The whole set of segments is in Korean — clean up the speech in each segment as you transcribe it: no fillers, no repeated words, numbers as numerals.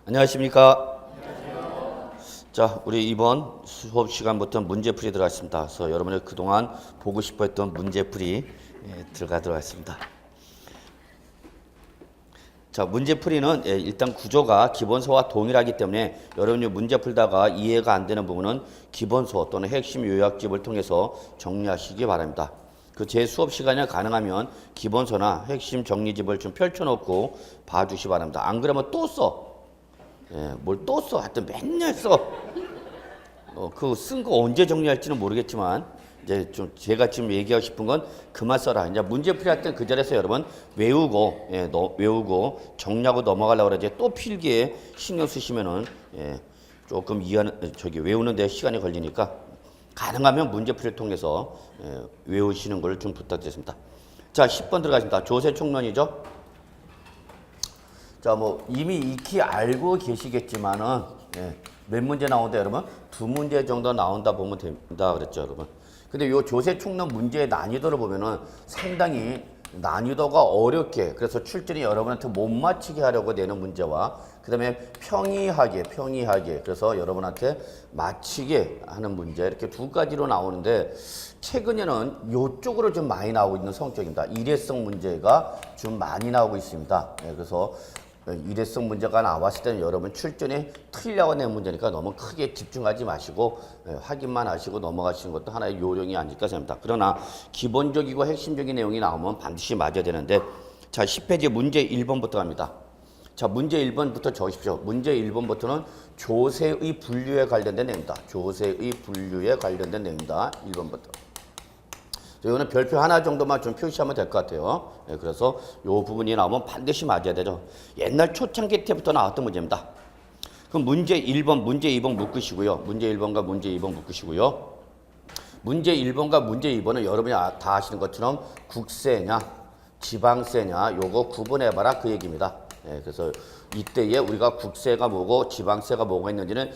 안녕하십니까? 자, 우리 이번 수업 시간부터 문제풀이 들어갔습니다. 그래서 여러분이 그동안 보고 싶어 했던 문제풀이 들어가도록 하겠습니다. 자, 문제풀이는 일단 구조가 기본서와 동일하기 때문에 여러분이 문제 풀다가 이해가 안 되는 부분은 기본서 또는 핵심 요약집을 통해서 정리하시기 바랍니다. 그 제 수업 시간에 가능하면 기본서나 핵심 정리집을 좀 펼쳐놓고 봐주시기 바랍니다. 안 그러면 또 써. 뭘 또 써. 하여튼 맨날 써. 그 쓴 거 언제 정리할지는 모르겠지만 이제 좀 제가 지금 얘기하고 싶은 건 그만 써라. 이제 문제풀이 할 때 그 자리에서 여러분 외우고 외우고 정리하고 넘어가려고 그러지 또 필기에 신경 쓰시면은 조금 외우는 데 시간이 걸리니까 가능하면 문제풀이를 통해서 외우시는 걸 좀 부탁드리겠습니다. 자, 10번 들어가겠습니다. 조세총론이죠. 자, 뭐 이미 익히 알고 계시겠지만은 몇 문제 나온다 여러분? 2문제 정도 나온다 보면 됩니다. 그랬죠, 여러분. 근데 요 조세총론 문제의 난이도를 보면은 상당히 난이도가 어렵게, 그래서 출제는 여러분한테 못 맞히게 하려고 내는 문제와 그다음에 평이하게 그래서 여러분한테 맞히게 하는 문제, 이렇게 두 가지로 나오는데 최근에는 요쪽으로 좀 많이 나오고 있는 성격입니다. 일회성 문제가 좀 많이 나오고 있습니다. 그래서 일회성 문제가 나왔을 때는 여러분 출전에 틀리려고 낸 문제니까 너무 크게 집중하지 마시고 확인만 하시고 넘어가시는 것도 하나의 요령이 아닐까 생각합니다. 그러나 기본적이고 핵심적인 내용이 나오면 반드시 맞아야 되는데, 자, 10페이지 문제 1번부터 갑니다. 자, 문제 1번부터 적으십시오. 문제 1번부터는 조세의 분류에 관련된 내용입니다. 조세의 분류에 관련된 내용입니다. 1번부터. 이거는 별표 하나 정도만 좀 표시하면 될 것 같아요. 그래서 이 부분이 나오면 반드시 맞아야 되죠. 옛날 초창기 때부터 나왔던 문제입니다. 그럼 문제 1번, 문제 2번 묶으시고요. 문제 1번과 문제 2번 묶으시고요. 문제 1번과 문제 2번은 여러분이 다 아시는 것처럼 국세냐, 지방세냐, 요거 구분해봐라 그 얘기입니다. 그래서 이때에 우리가 국세가 뭐고 지방세가 뭐가 있는지는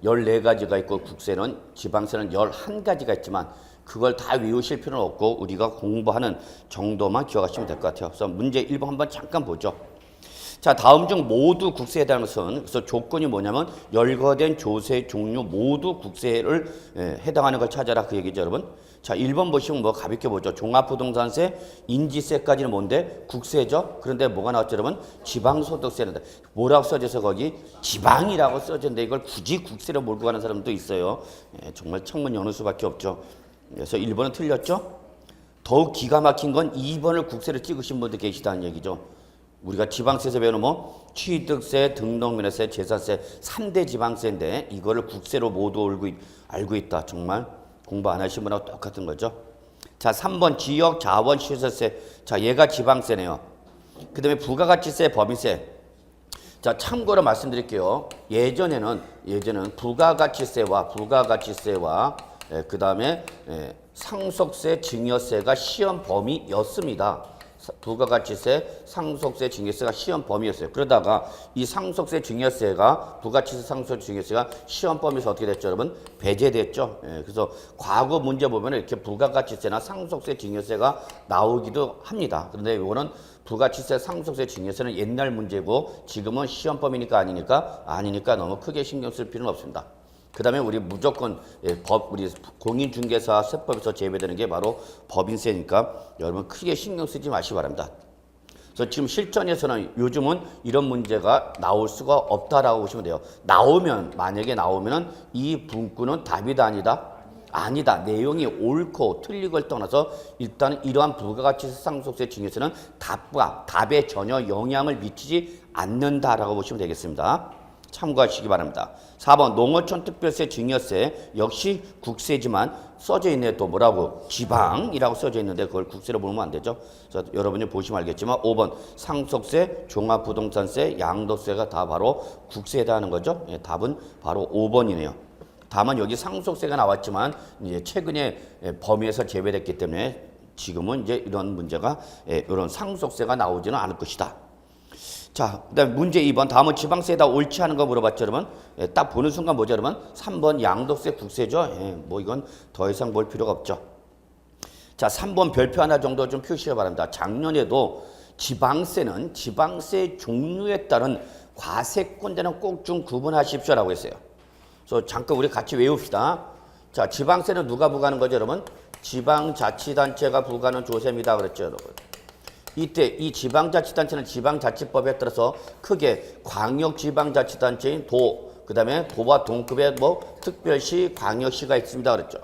14가지가 있고 국세는, 지방세는 11가지가 있지만 그걸 다 외우실 필요는 없고 우리가 공부하는 정도만 기억하시면 될 것 같아요. 그래서 문제 1번 한번 잠깐 보죠. 자, 다음 중 모두 국세에 대한 것은, 그래서 조건이 뭐냐면 열거된 조세 종류 모두 국세를 해당하는 걸 찾아라 그 얘기죠, 여러분. 자, 1번 보시면 뭐 가볍게 보죠. 종합부동산세, 인지세까지는 뭔데? 국세죠. 그런데 뭐가 나왔죠, 여러분? 지방소득세인데 뭐라고 써져서 거기 지방이라고 써졌는데 이걸 굳이 국세로 몰고 가는 사람도 있어요. 정말 창문 여는 수밖에 없죠. 그래서 1번은 틀렸죠. 더욱 기가 막힌 건 2번을 국세로 찍으신 분도 계시다는 얘기죠. 우리가 지방세에서 배우는 뭐 취득세, 등록면허세, 재산세 3대 지방세인데 이거를 국세로 모두 알고 있다. 정말 공부 안 하신 분하고 똑같은 거죠. 자, 3번 지역 자원 시설세. 자, 얘가 지방세네요. 그 다음에 부가가치세, 법인세. 자, 참고로 말씀드릴게요. 예전에는 부가가치세와 그 다음에 상속세, 증여세가 시험 범위였습니다. 부가가치세, 상속세, 증여세가 시험 범위였어요. 그러다가 이 상속세, 증여세가 부가가치세, 상속세, 증여세가 시험 범위에서 어떻게 됐죠, 여러분? 배제됐죠. 그래서 과거 문제 보면 이렇게 부가가치세나 상속세, 증여세가 나오기도 합니다. 그런데 이거는 부가가치세, 상속세, 증여세는 옛날 문제고 지금은 시험 범위니까 아니니까 너무 크게 신경 쓸 필요는 없습니다. 그 다음에 우리 무조건 우리 공인중개사 세법에서 제외되는 게 바로 법인세니까 여러분 크게 신경 쓰지 마시기 바랍니다. 그래서 지금 실전에서는 요즘은 이런 문제가 나올 수가 없다라고 보시면 돼요. 만약에 나오면은 이 문구는 답이다 아니다. 내용이 옳고 틀리고를 떠나서 일단 이러한 부가가치세, 상속세, 증여세는 답에 전혀 영향을 미치지 않는다라고 보시면 되겠습니다. 참고하시기 바랍니다. 4번 농어촌 특별세, 증여세 역시 국세지만 써져 있네. 또 뭐라고? 지방이라고 써져 있는데 그걸 국세로 보면 안 되죠. 그래서 여러분이 보시면 알겠지만 5번 상속세, 종합부동산세, 양도세가 다 바로 국세에 해당하는 거죠. 답은 바로 5번이네요. 다만 여기 상속세가 나왔지만 이제 최근에 범위에서 제외됐기 때문에 지금은 이제 이런 문제가 이런 상속세가 나오지는 않을 것이다. 자, 그다음 문제 2번. 다음은 지방세에다 옳지 않은 거 물어봤죠, 여러분. 딱 보는 순간 뭐죠, 여러분? 3번 양도세 국세죠. 뭐 이건 더 이상 볼 필요가 없죠. 자, 3번 별표 하나 정도 좀 표시해 바랍니다. 작년에도 지방세는 지방세 종류에 따른 과세권자는 꼭 좀 구분하십시오라고 했어요. 그래서 잠깐 우리 같이 외웁시다. 자, 지방세는 누가 부과하는 거죠, 여러분? 지방자치단체가 부과하는 조세입니다. 그랬죠, 여러분. 이때 이 지방자치단체는 지방자치법에 따라서 크게 광역지방자치단체인 도, 그 다음에 도와 동급의 뭐 특별시, 광역시가 있습니다. 그랬죠.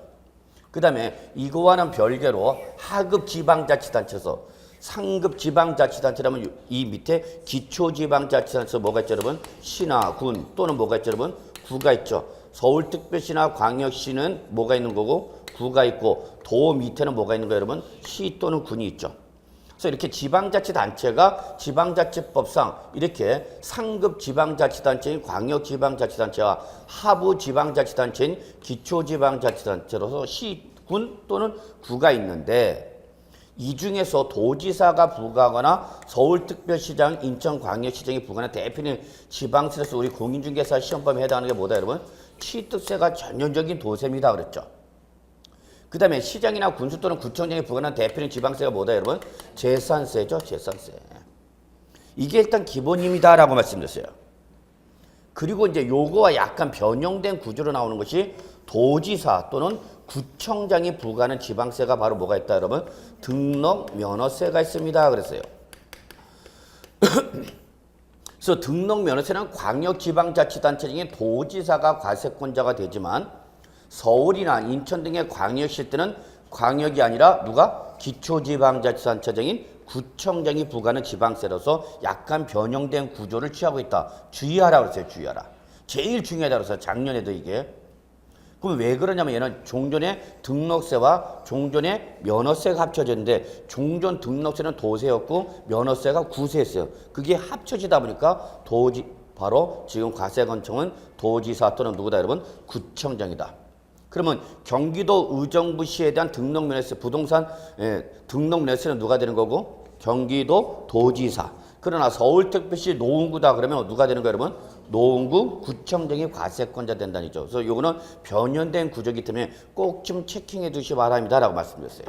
그 다음에 이거와는 별개로 하급 지방자치단체에서 상급 지방자치단체라면 이 밑에 기초지방자치단체에서 뭐가 있죠, 여러분? 시나 군 또는 뭐가 있죠, 여러분? 구가 있죠. 서울특별시나 광역시는 뭐가 있는 거고 구가 있고 도 밑에는 뭐가 있는 거예요, 여러분? 시 또는 군이 있죠. 그래서 이렇게 지방자치단체가 지방자치법상 이렇게 상급 지방자치단체인 광역지방자치단체와 하부 지방자치단체인 기초지방자치단체로서 시, 군 또는 구가 있는데 이 중에서 도지사가 부과하거나 서울특별시장, 인천광역시장이 부과하는 대표는 지방세에서 우리 공인중개사 시험법에 해당하는 게 뭐다, 여러분? 취득세가 전형적인 도세입니다. 그랬죠. 그 다음에 시장이나 군수 또는 구청장이 부과하는 대표는 지방세가 뭐다, 여러분? 재산세죠, 재산세. 이게 일단 기본입니다라고 말씀드렸어요. 그리고 이제 요거와 약간 변형된 구조로 나오는 것이 도지사 또는 구청장이 부과하는 지방세가 바로 뭐가 있다, 여러분? 등록 면허세가 있습니다. 그랬어요. 그래서 등록 면허세는 광역지방자치단체 중에 도지사가 과세권자가 되지만 서울이나 인천 등의 광역시 때는 광역이 아니라 누가? 기초지방자치단체장인 구청장이 부과하는 지방세로서 약간 변형된 구조를 취하고 있다. 주의하라 그랬어요. 주의하라. 제일 중요하다 그래서 작년에도 이게. 그럼 왜 그러냐면 얘는 종전의 등록세와 종전의 면허세가 합쳐졌는데 종전 등록세는 도세였고 면허세가 구세였어요. 그게 합쳐지다 보니까 바로 지금 과세권청은 도지사 또는 누구다, 여러분? 구청장이다. 그러면 경기도 의정부시에 대한 등록면허세, 부동산 등록면허세는 누가 되는 거고? 경기도 도지사. 그러나 서울특별시 노원구다 그러면 누가 되는 거예요, 여러분? 노원구 구청장이 과세권자 된다니죠. 그래서 요거는 변형된 구조이기 때문에 꼭 좀 체킹해 두시기 바랍니다라고 말씀드렸어요.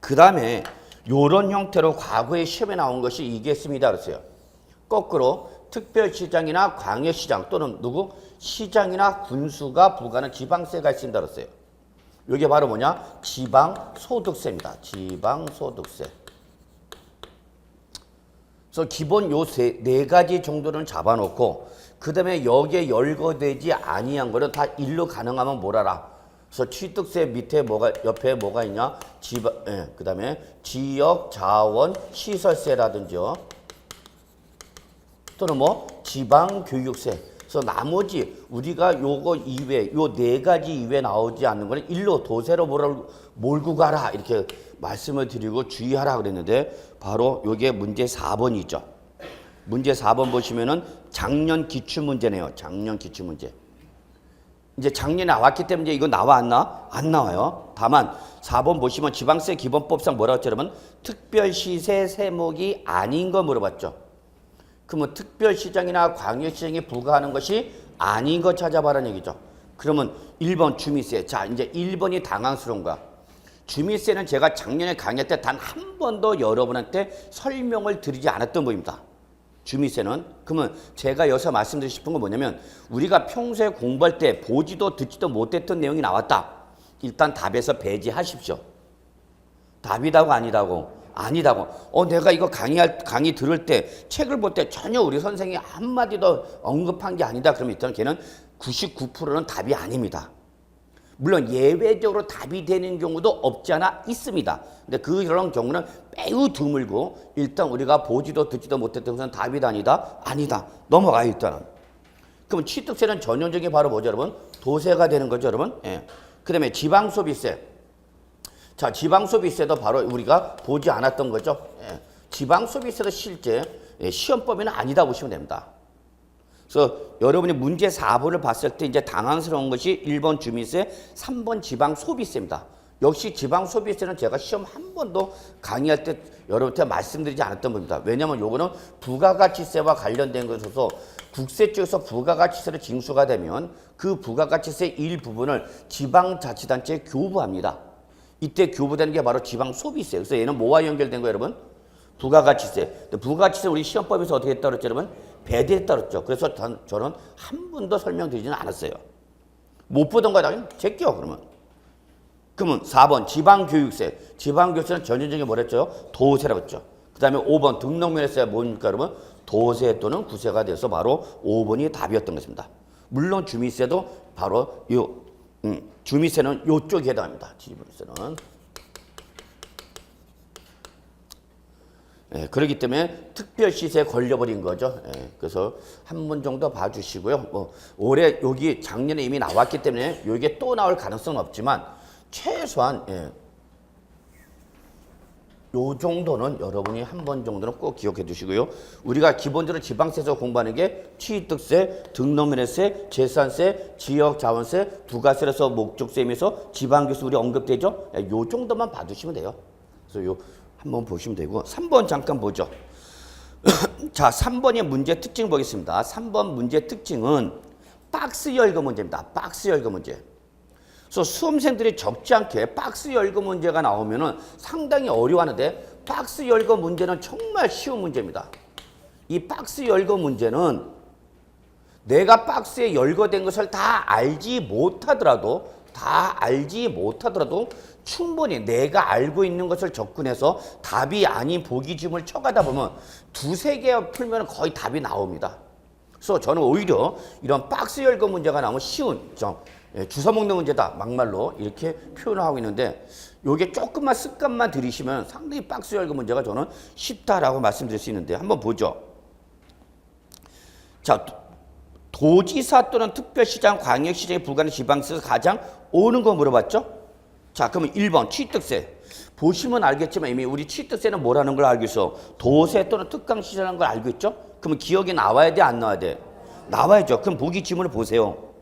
그 다음에 요런 형태로 과거에 시험에 나온 것이 이게 있습니다. 그랬어요. 거꾸로 특별시장이나 광역시장 또는 누구? 시장이나 군수가 부과하는 지방세가 있습니다. 그랬어요. 이게 바로 뭐냐? 지방소득세입니다. 지방소득세. 그래서 기본 요 네 가지 정도는 잡아놓고 그 다음에 여기에 열거되지 아니한 거는 다 일로 가능하면 몰아라. 그래서 취득세 밑에 옆에 뭐가 있냐? 그 다음에 지역 자원 시설세라든지요. 또는 뭐 지방교육세. 그래서 나머지 우리가 요거 이외 요 네 가지 이외에 나오지 않는 거는 일로 도세로 몰고 가라 이렇게 말씀을 드리고 주의하라 그랬는데 바로 요게 문제 4번이죠. 문제 4번 보시면은 작년 기출문제네요. 작년 기출문제. 이제 작년에 나왔기 때문에 이거 나와 안 나와? 안 나와요. 다만 4번 보시면 지방세 기본법상 뭐라고 했죠, 여러분? 특별시세 세목이 아닌 거 물어봤죠. 그러면 특별시장이나 광역시장에 부과하는 것이 아닌 거 찾아봐라는 얘기죠. 그러면 1번 주민세. 자, 이제 1번이 당황스러운 거야. 주민세는 제가 작년에 강의 때 단 한 번도 여러분한테 설명을 드리지 않았던 부분입니다. 주민세는. 그러면 제가 여기서 말씀드리고 싶은 건 뭐냐면 우리가 평소에 공부할 때 보지도 듣지도 못했던 내용이 나왔다. 일단 답에서 배제하십시오. 답이다고 아니다고. 아니다고. 내가 이거 강의 들을 때 책을 볼 때 전혀 우리 선생이 한마디도 언급한 게 아니다. 그러면 일단 걔는 99%는 답이 아닙니다. 물론 예외적으로 답이 되는 경우도 없지 않아 있습니다. 근데 그런 경우는 매우 드물고 일단 우리가 보지도 듣지도 못했던 것은 답이다 아니다? 아니다. 넘어가요 일단은. 그럼 취득세는 전형적인 바로 뭐죠 여러분? 도세가 되는 거죠 여러분? 예. 그 다음에 지방소비세. 자, 지방소비세도 바로 우리가 보지 않았던 거죠. 예. 지방소비세도 실제 시험법에는 아니다 보시면 됩니다. 그래서 여러분이 문제 4번을 봤을 때 이제 당황스러운 것이 1번 주민세, 3번 지방소비세입니다. 역시 지방소비세는 제가 시험 한 번도 강의할 때 여러분한테 말씀드리지 않았던 겁니다. 왜냐하면 요거는 부가가치세와 관련된 것이어서 국세 쪽에서 부가가치세를 징수가 되면 그 부가가치세 일부분을 지방자치단체에 교부합니다. 이때 교부되는 게 바로 지방소비세. 그래서 얘는 뭐와 연결된 거예요, 여러분? 부가가치세. 부가가치세 우리 시험법에서 어떻게 했다고 그랬죠, 여러분? 배제했다 그랬죠. 그래서 저는 한 번도 설명드리지는 않았어요. 못 보던 거 당연히 제껴 그러면. 그러면 4번 지방교육세. 지방교육세는 전형적인 뭐랬죠? 도세라고 했죠. 그 다음에 5번 등록면허세가 뭡니까? 그러면 도세 또는 구세가 돼서 바로 5번이 답이었던 것입니다. 물론 주민세도 바로 주민세는 요쪽에 해당합니다. 주민세는. 예, 그렇기 때문에 특별시세에 걸려버린 거죠. 예, 그래서 한 번 정도 봐주시고요. 올해 여기 작년에 이미 나왔기 때문에 이게 또 나올 가능성은 없지만 최소한 요 정도는 여러분이 한 번 정도는 꼭 기억해 두시고요. 우리가 기본적으로 지방세에서 공부하는 게 취득세, 등록면허세, 재산세, 지역자원세, 부가세에서 목적세면서 지방교세 우리 언급되죠. 요 정도만 봐두시면 돼요. 그래서 요 한번 보시면 되고 3번 잠깐 보죠. 자, 3번의 문제 특징 보겠습니다. 3번 문제 특징은 박스 열거 문제입니다. 박스 열거 문제. 그래서 수험생들이 적지 않게 박스 열거 문제가 나오면은 상당히 어려워하는데 박스 열거 문제는 정말 쉬운 문제입니다. 이 박스 열거 문제는 내가 박스에 열거된 것을 다 알지 못하더라도 충분히 내가 알고 있는 것을 접근해서 답이 아닌 보기 지문을 쳐가다 보면 두세 개 풀면 거의 답이 나옵니다. 그래서 저는 오히려 이런 박스 열거 문제가 나오면 쉬운 주워 먹는 문제다 막말로 이렇게 표현을 하고 있는데 요게 조금만 습관만 들이시면 상당히 박스 열거 문제가 저는 쉽다라고 말씀드릴 수 있는데 한번 보죠. 자, 도지사 또는 특별시장, 광역시장에 불과한 지방세에서 가장 오는 거 물어봤죠? 자, 그러면 1번 취득세. 보시면 알겠지만 이미 우리 취득세는 뭐라는 걸 알고 있어. 도세 또는 특강시세라는 걸 알고 있죠? 그러면 기억이 나와야 돼, 안 나와야 돼? 나와야죠. 그럼 보기 지문을 보세요.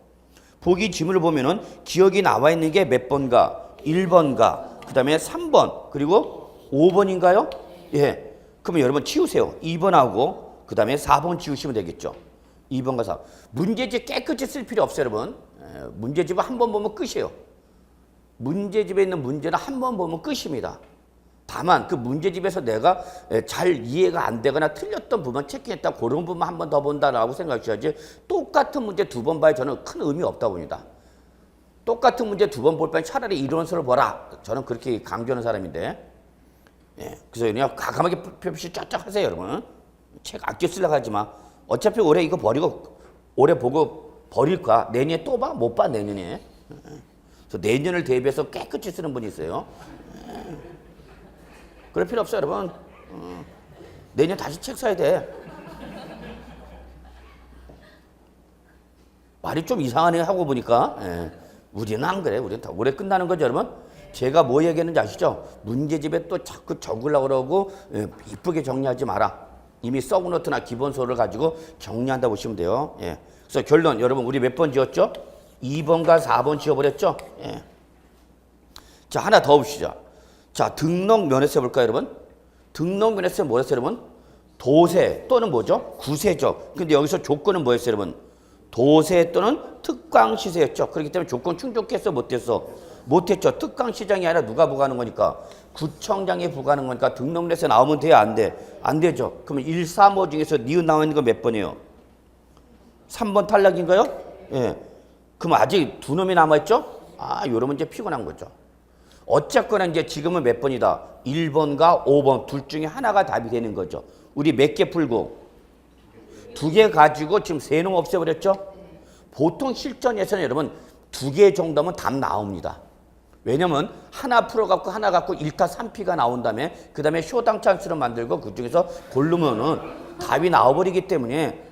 보기 지문을 보면은 기억이 나와 있는 게 몇 번가? 1번가, 그 다음에 3번, 그리고 5번인가요? 예. 그러면 여러분 치우세요. 2번하고, 그 다음에 4번 치우시면 되겠죠. 2번과 4번. 문제집 깨끗이 쓸 필요 없어요, 여러분. 문제집을 한 번 보면 끝이에요. 문제집에 있는 문제는 한 번 보면 끝입니다. 다만 그 문제집에서 내가 잘 이해가 안 되거나 틀렸던 부분 체크했다 그런 부분 한 번 더 본다라고 생각하셔야지 똑같은 문제 두 번 봐야 저는 큰 의미 없다고 봅니다. 똑같은 문제 두 번 볼 바엔 차라리 이론서를 보라. 저는 그렇게 강조하는 사람인데 그래서 그냥 과감하게 표시 쫙쫙 하세요 여러분. 책 아껴 쓰려고 하지 마. 어차피 올해 이거 버리고 올해 보고 버릴 거야. 내년에 또 봐? 못 봐 내년에. 그래서 내년을 대비해서 깨끗이 쓰는 분이 있어요. 그럴 필요 없어요 여러분. 내년 다시 책 사야 돼. 말이 좀 이상하네 하고 보니까 우리는 안 그래. 우리는 다 올해 끝나는 거죠 여러분. 제가 뭐 얘기했는지 아시죠? 문제집에 또 자꾸 적으려고 그러고 이쁘게 정리하지 마라. 이미 서브노트나 기본소를 가지고 정리한다고 보시면 돼요. 그래서 결론 여러분 우리 몇 번 지었죠? 2번과 4번 지어버렸죠? 자, 하나 더 봅시다. 자, 등록면허세 볼까요, 여러분? 등록면허세 뭐였어요, 여러분? 도세 또는 뭐죠? 구세죠. 근데 여기서 조건은 뭐였어요, 여러분? 도세 또는 특강시세였죠. 그렇기 때문에 조건 충족했어, 못했어? 못했죠. 특강시장이 아니라 누가 부과하는 거니까? 구청장이 부과하는 거니까 등록면허세 나오면 돼야 안 돼? 안 되죠. 그러면 1, 3, 5 중에서 니은 나와 있는 거 몇 번이에요? 3번 탈락인가요? 그럼 아직 두 놈이 남아있죠? 요런 문제 피곤한 거죠. 어쨌거나 이제 지금은 몇 번이다? 1번과 5번 둘 중에 하나가 답이 되는 거죠. 우리 몇 개 풀고? 2개 가지고 지금 3놈 없애버렸죠? 보통 실전에서는 여러분 2개 정도면 답 나옵니다. 왜냐면 하나 풀어갖고 하나 갖고 1타 3피가 나온 다음에 그 다음에 쇼당 찬스를 만들고 그 중에서 고르면은 답이 나와버리기 때문에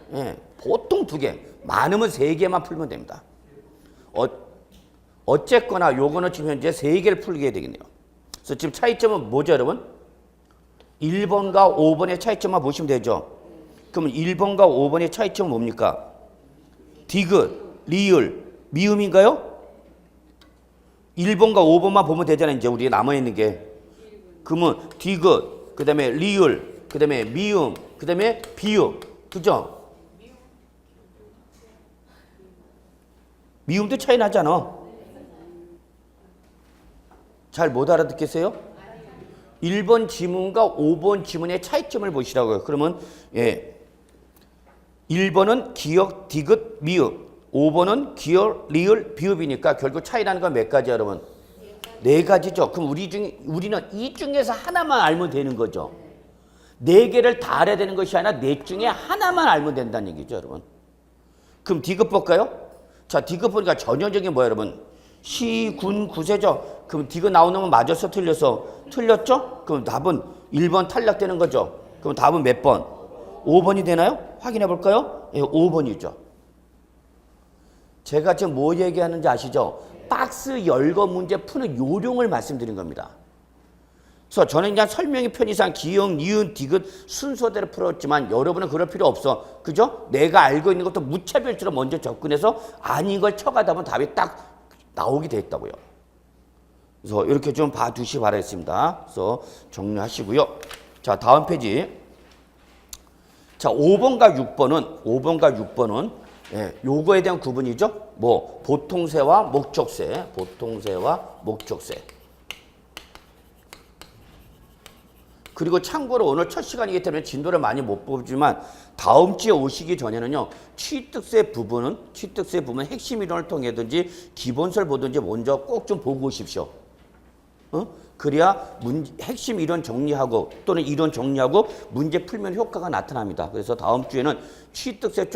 보통 2개, 많으면 3개만 풀면 됩니다. 어쨌거나 요거는 지금 현재 3개를 풀게 되겠네요. 그래서 지금 차이점은 뭐죠, 여러분? 1번과 5번의 차이점만 보시면 되죠. 그러면 1번과 5번의 차이점은 뭡니까? 디귿, 리을, 미음인가요? 1번과 5번만 보면 되잖아요. 이제 우리 남아있는 게. 그러면 디귿, 그 다음에 리을, 그 다음에 미음, 그 다음에 비음. 그죠? 미음도 차이 나잖아. 잘 못 알아듣겠어요? 1번 지문과 5번 지문의 차이점을 보시라고요. 그러면 1번은 기역, 디귿, 미흡. 5번은 기역, 리을, 비읍이니까 결국 차이 나는 건 몇 가지야, 여러분? 네 가지죠. 그럼 우리는 이 중에서 하나만 알면 되는 거죠. 네 개를 다 알아야 되는 것이 아니라 네 중에 하나만 알면 된다는 얘기죠, 여러분. 그럼 디귿 볼까요? 자, 디귿 보니까 전형적인 뭐야, 여러분? 시, 군, 구세죠. 그럼 디귿 나오는 건 맞았어, 틀렸어? 틀렸죠? 그럼 답은 1번 탈락되는 거죠. 그럼 답은 몇 번? 5번이 되나요? 확인해 볼까요? 예, 5번이죠. 제가 지금 뭐 얘기하는지 아시죠? 박스 열거 문제 푸는 요령을 말씀드린 겁니다. 그래서 저는 그냥 설명의 편의상 기역, 니은, 디귿 순서대로 풀었지만 여러분은 그럴 필요 없어. 그죠? 내가 알고 있는 것도 무차별적으로 먼저 접근해서 아닌 걸 쳐가다 보면 답이 딱 나오게 돼 있다고요. 그래서 이렇게 좀 봐두시기 바라겠습니다. 그래서 정리하시고요. 자, 다음 페이지. 자, 5번과 6번은 예, 요거에 대한 구분이죠. 뭐 보통세와 목적세, 보통세와 목적세. 그리고 참고로 오늘 첫 시간이기 때문에 진도를 많이 못 보지만 다음 주에 오시기 전에는요. 취득세 부분은 핵심 이론을 통해든지 기본설 보든지 먼저 꼭 좀 보고 오십시오. 그래야 핵심 이론 정리하고 또는 이론 정리하고 문제 풀면 효과가 나타납니다. 그래서 다음 주에는 취득세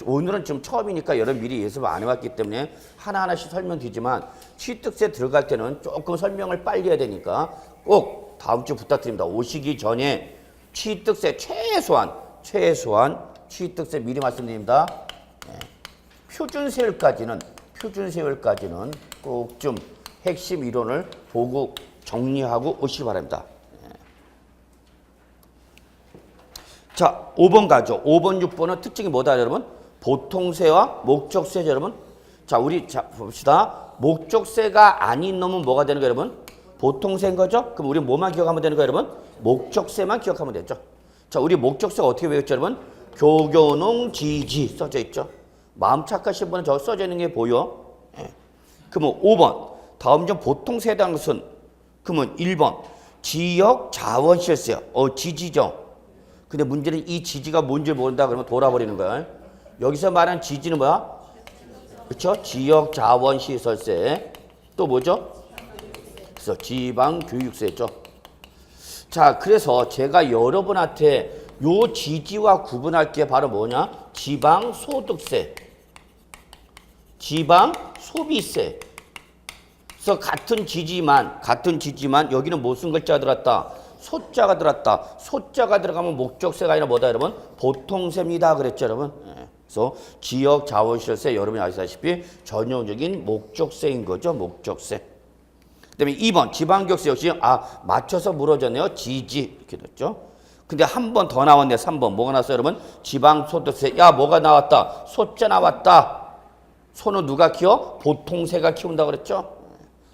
오늘은 좀 처음이니까 여러분 미리 예습을 안 해왔기 때문에 하나하나씩 설명드리지만 취득세 들어갈 때는 조금 설명을 빨리 해야 되니까 꼭 다음 주 부탁드립니다. 오시기 전에 취득세 최소한 취득세 미리 말씀드립니다. 네. 표준세율까지는 꼭 좀 핵심 이론을 보고 정리하고 오시기 바랍니다. 네. 자, 5번 가죠. 5번, 6번은 특징이 뭐다, 여러분? 보통세와 목적세죠, 여러분. 자, 우리 봅시다. 목적세가 아닌 놈은 뭐가 되는 거예요, 여러분? 보통세인 거죠? 그럼 우리 뭐만 기억하면 되는 거예요, 여러분? 목적세만 기억하면 되죠. 자, 우리 목적세가 어떻게 외웠죠, 여러분? 교교농 지지 써져 있죠. 마음 착하신 분은 저 써져 있는 게 보여. 예. 그러면 5번. 다음 좀 보통세에 대한 것은 그러면 1번. 지역 자원실세. 지지죠. 근데 문제는 이 지지가 뭔지 모른다 그러면 돌아버리는 거야. 여기서 말하는 지지는 뭐야? 그렇죠? 지역 자원시설세. 또 뭐죠? 그래서 지방교육세죠. 자, 그래서 제가 여러분한테 요 지지와 구분할 게 바로 뭐냐? 지방소득세, 지방소비세. 그래서 같은 지지만 여기는 무슨 글자가 들어갔다? 소자가 들어갔다. 소자가 들어가면 목적세가 아니라 뭐다, 여러분? 보통세입니다. 그랬죠, 여러분? 네. 그래서 지역 자원시설세 여러분이 아시다시피 전형적인 목적세인 거죠, 목적세. 그다음에 2번 지방교육세 역시 맞춰서 물어졌네요. 지지 이렇게 됐죠. 근데 한 번 더 나왔네. 3번 뭐가 나왔어요, 여러분? 지방소득세. 야, 뭐가 나왔다? 소자 나왔다. 소는 누가 키워? 보통세가 키운다고 그랬죠.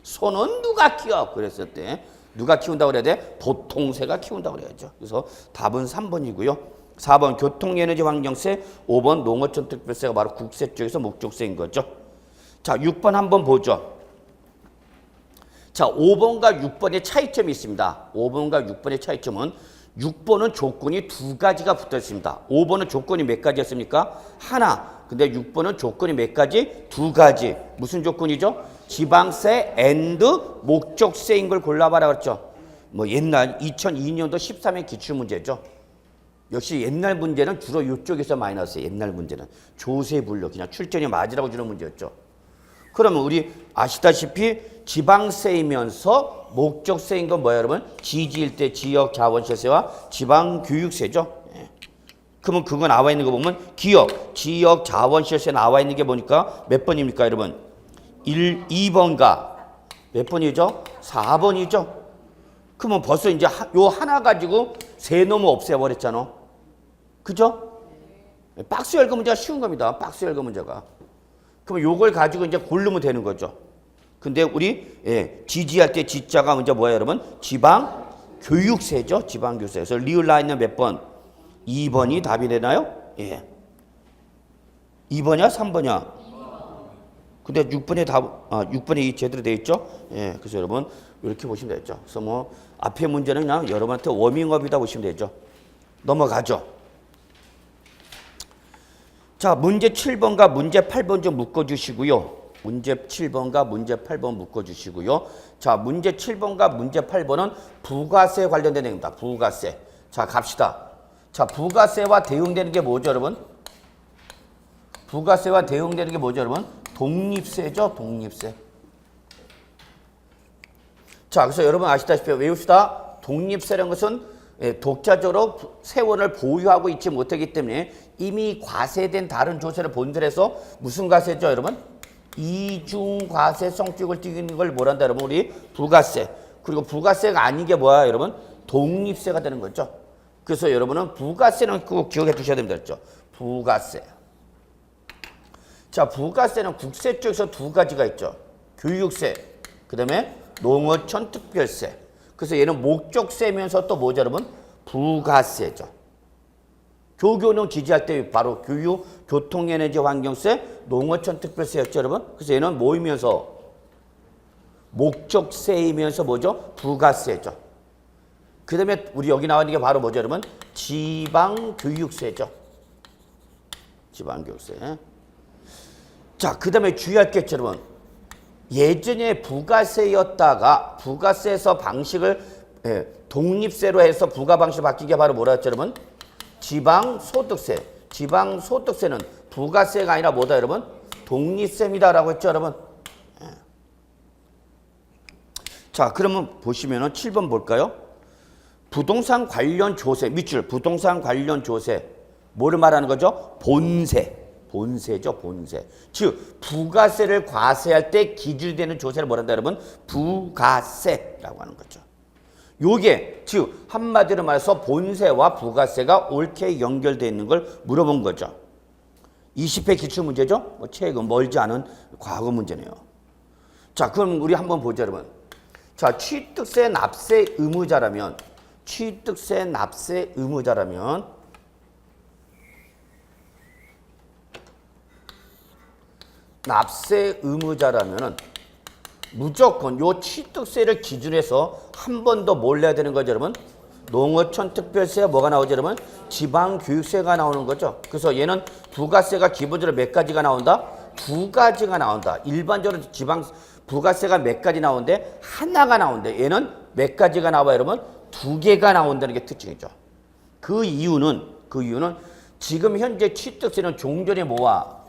소는 누가 키워? 그랬을 때 누가 키운다고 그래야 돼? 보통세가 키운다고 그래야죠. 그래서 답은 3번이고요. 4번 교통에너지 환경세, 5번 농어촌 특별세가 바로 국세 쪽에서 목적세인 거죠. 자, 6번 한번 보죠. 자, 5번과 6번의 차이점이 있습니다. 5번과 6번의 차이점은 6번은 조건이 두 가지가 붙어 있습니다. 5번은 조건이 몇 가지였습니까? 하나. 근데 6번은 조건이 몇 가지? 두 가지. 무슨 조건이죠? 지방세 앤드 목적세인 걸 골라봐라 그랬죠. 뭐 옛날 2002년도 13회 기출문제죠. 역시 옛날 문제는 주로 이쪽에서 많이 나왔어요. 옛날 문제는 조세 분류 그냥 출전이 맞으라고 주는 문제였죠. 그러면 우리 아시다시피 지방세이면서 목적세인 건 뭐예요, 여러분? 지지일 때 지역 자원시세와 지방교육세죠. 예. 그러면 그거 나와 있는 거 보면 지역 자원시세 나와 있는 게 보니까 몇 번입니까, 여러분? 2번과 몇 번이죠? 4번이죠. 그러면 벌써 이제 요 하나 가지고 세 놈을 없애버렸잖아. 그죠? 박스 열거 문제가 쉬운 겁니다. 박스 열거 문제가. 그럼 요걸 가지고 이제 고르면 되는 거죠. 근데 우리 지지할 때 지자가 먼저 뭐예요, 여러분? 지방교육세죠. 지방교육세. 그래서 리을 나 있는 몇 번? 2번이 답이 되나요? 예. 2번이야? 3번이야? 근데 6번에 6번이 제대로 되어 있죠? 예. 그래서 여러분 이렇게 보시면 되죠. 그래서 뭐 앞에 문제는 그냥 여러분한테 워밍업이다 보시면 되죠. 넘어가죠. 자, 문제 7번과 문제 8번 좀 묶어주시고요. 문제 7번과 문제 8번 묶어주시고요. 자, 문제 7번과 문제 8번은 부가세 관련된 내용입니다. 부가세. 자, 갑시다. 자, 부가세와 대응되는 게 뭐죠, 여러분? 부가세와 대응되는 게 뭐죠, 여러분? 독립세죠, 독립세. 자, 그래서 여러분 아시다시피 외웁시다. 독립세라는 것은 독자적으로 세원을 보유하고 있지 못하기 때문에 이미 과세된 다른 조세를 본설해서 무슨 과세죠, 여러분? 이중과세성 쪽을 띄는 걸 뭐란다, 여러분? 우리 부가세. 그리고 부가세가 아닌 게 뭐야, 여러분? 독립세가 되는 거죠. 그래서 여러분은 부가세는 꼭 기억해 두셔야 됩니다. 그렇죠? 부가세. 자, 부가세는 국세 쪽에서 두 가지가 있죠. 교육세, 그 다음에 농어촌 특별세. 그래서 얘는 목적세면서 또 뭐죠, 여러분? 부가세죠. 교교는 지지할 때 바로 교육, 교통에너지 환경세, 농어촌 특별세였죠, 여러분? 그래서 얘는 뭐이면서? 목적세이면서 뭐죠? 부가세죠. 그 다음에 우리 여기 나와 있는 게 바로 뭐죠, 여러분? 지방교육세죠. 지방교육세. 자, 그 다음에 주의할 게 있죠, 여러분. 예전에 부가세였다가 부가세에서 방식을 독립세로 해서 부가 방식 바뀌게 바로 뭐라 했죠, 여러분? 지방소득세. 지방소득세는 부가세가 아니라 뭐다, 여러분? 독립세입니다라고 했죠, 여러분? 자, 그러면 보시면은 7번 볼까요? 부동산 관련 조세, 밑줄 부동산 관련 조세. 뭐를 말하는 거죠? 본세. 본세죠, 본세. 즉 부가세를 과세할 때 기준되는 조세를 뭐라 한다, 여러분? 부가세라고 하는 거죠. 요게 즉 한마디로 말해서 본세와 부가세가 옳게 연결되어 있는 걸 물어본 거죠. 20회 기출 문제죠. 뭐 최근 멀지 않은 과거 문제네요. 자, 그럼 우리 한번 보죠, 여러분. 자, 취득세 납세 의무자라면 취득세 납세 의무자라면 납세 의무자라면은 무조건 요 취득세를 기준해서 한 번 더 뭘 내야 되는 거죠, 여러분? 농어촌 특별세가 뭐가 나오죠, 여러분? 지방교육세가 나오는 거죠. 그래서 얘는 부가세가 기본적으로 몇 가지가 나온다? 두 가지가 나온다. 일반적으로 지방 부가세가 몇 가지 나오는데 하나가 나오는데 얘는 몇 가지가 나와요, 여러분? 두 개가 나온다는 게 특징이죠. 그 이유는 지금 현재 취득세는 종전의 뭐와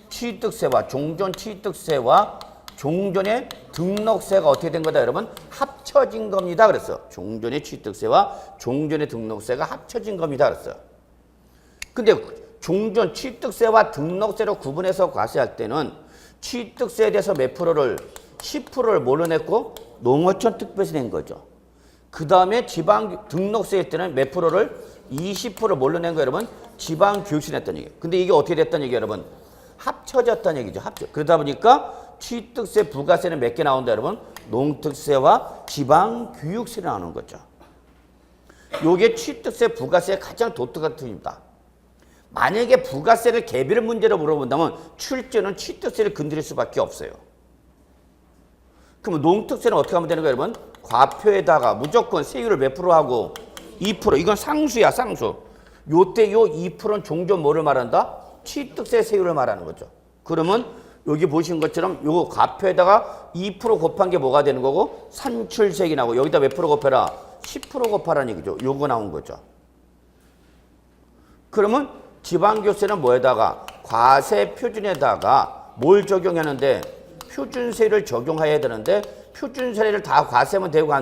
취득세와 종전 취득세와 종전의 등록세가 어떻게 된 거다, 여러분? 합쳐진 겁니다. 그랬어. 종전의 취득세와 종전의 등록세가 합쳐진 겁니다. 그랬어. 근데 종전 취득세와 등록세로 구분해서 과세할 때는 취득세에 대해서 몇 프로를 10%를 뭘로 냈고 농어촌 특별세 낸 거죠. 그 다음에 지방 등록세 때는 몇 프로를 20%를 뭘로 낸 거예요, 여러분? 지방 교육세 냈다는 얘기예요. 근데 이게 어떻게 됐다는 얘기예요, 여러분? 합쳐졌다는 얘기죠. 그러다 보니까 취득세, 부가세는 몇 개 나온다, 여러분? 농특세와 지방교육세 나오는 거죠. 요게 취득세, 부가세의 가장 독특한 점입니다. 만약에 부가세를 개별 문제로 물어본다면 출제는 취득세를 건드릴 수밖에 없어요. 그러면 농특세는 어떻게 하면 되는 거예요, 여러분? 과표에다가 무조건 세율을 몇 프로 하고 2%. 이건 상수야, 상수. 요때 요 2%는 종전 뭐를 말한다? 취득세 세율을 말하는 거죠. 그러면 여기 보신 것처럼 요 과표에다가 2% 곱한 게 뭐가 되는 거고 산출세액이 나오고 여기다 몇 프로 곱해라? 10% 곱하라는 얘기죠. 요거 나온 거죠. 그러면 지방교세는 뭐에다가 과세 표준에다가 뭘 적용하는데 표준세를 적용해야 되는데 표준세를 다 과세하면 되고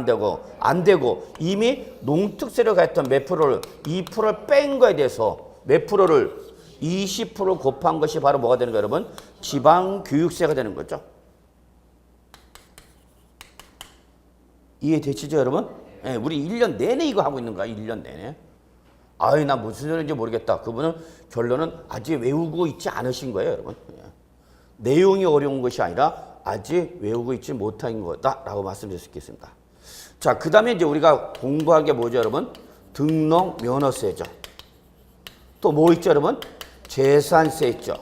안 되고 이미 농특세를 가했던 몇 프로를 2%를 뺀 거에 대해서 몇 프로를 20% 곱한 것이 바로 뭐가 되는 거예요, 여러분? 지방교육세가 되는 거죠. 이해되시죠, 여러분? 네, 우리 1년 내내 이거 하고 있는 거야, 1년 내내. 아이, 나 무슨 소리인지 모르겠다. 그분은 결론은 아직 외우고 있지 않으신 거예요, 여러분. 네. 내용이 어려운 것이 아니라 아직 외우고 있지 못한 거다라고 말씀드릴 수 있겠습니다. 자, 그 다음에 이제 우리가 공부한 게 뭐죠, 여러분? 등록 면허세죠. 또 뭐 있죠, 여러분? 재산세 있죠.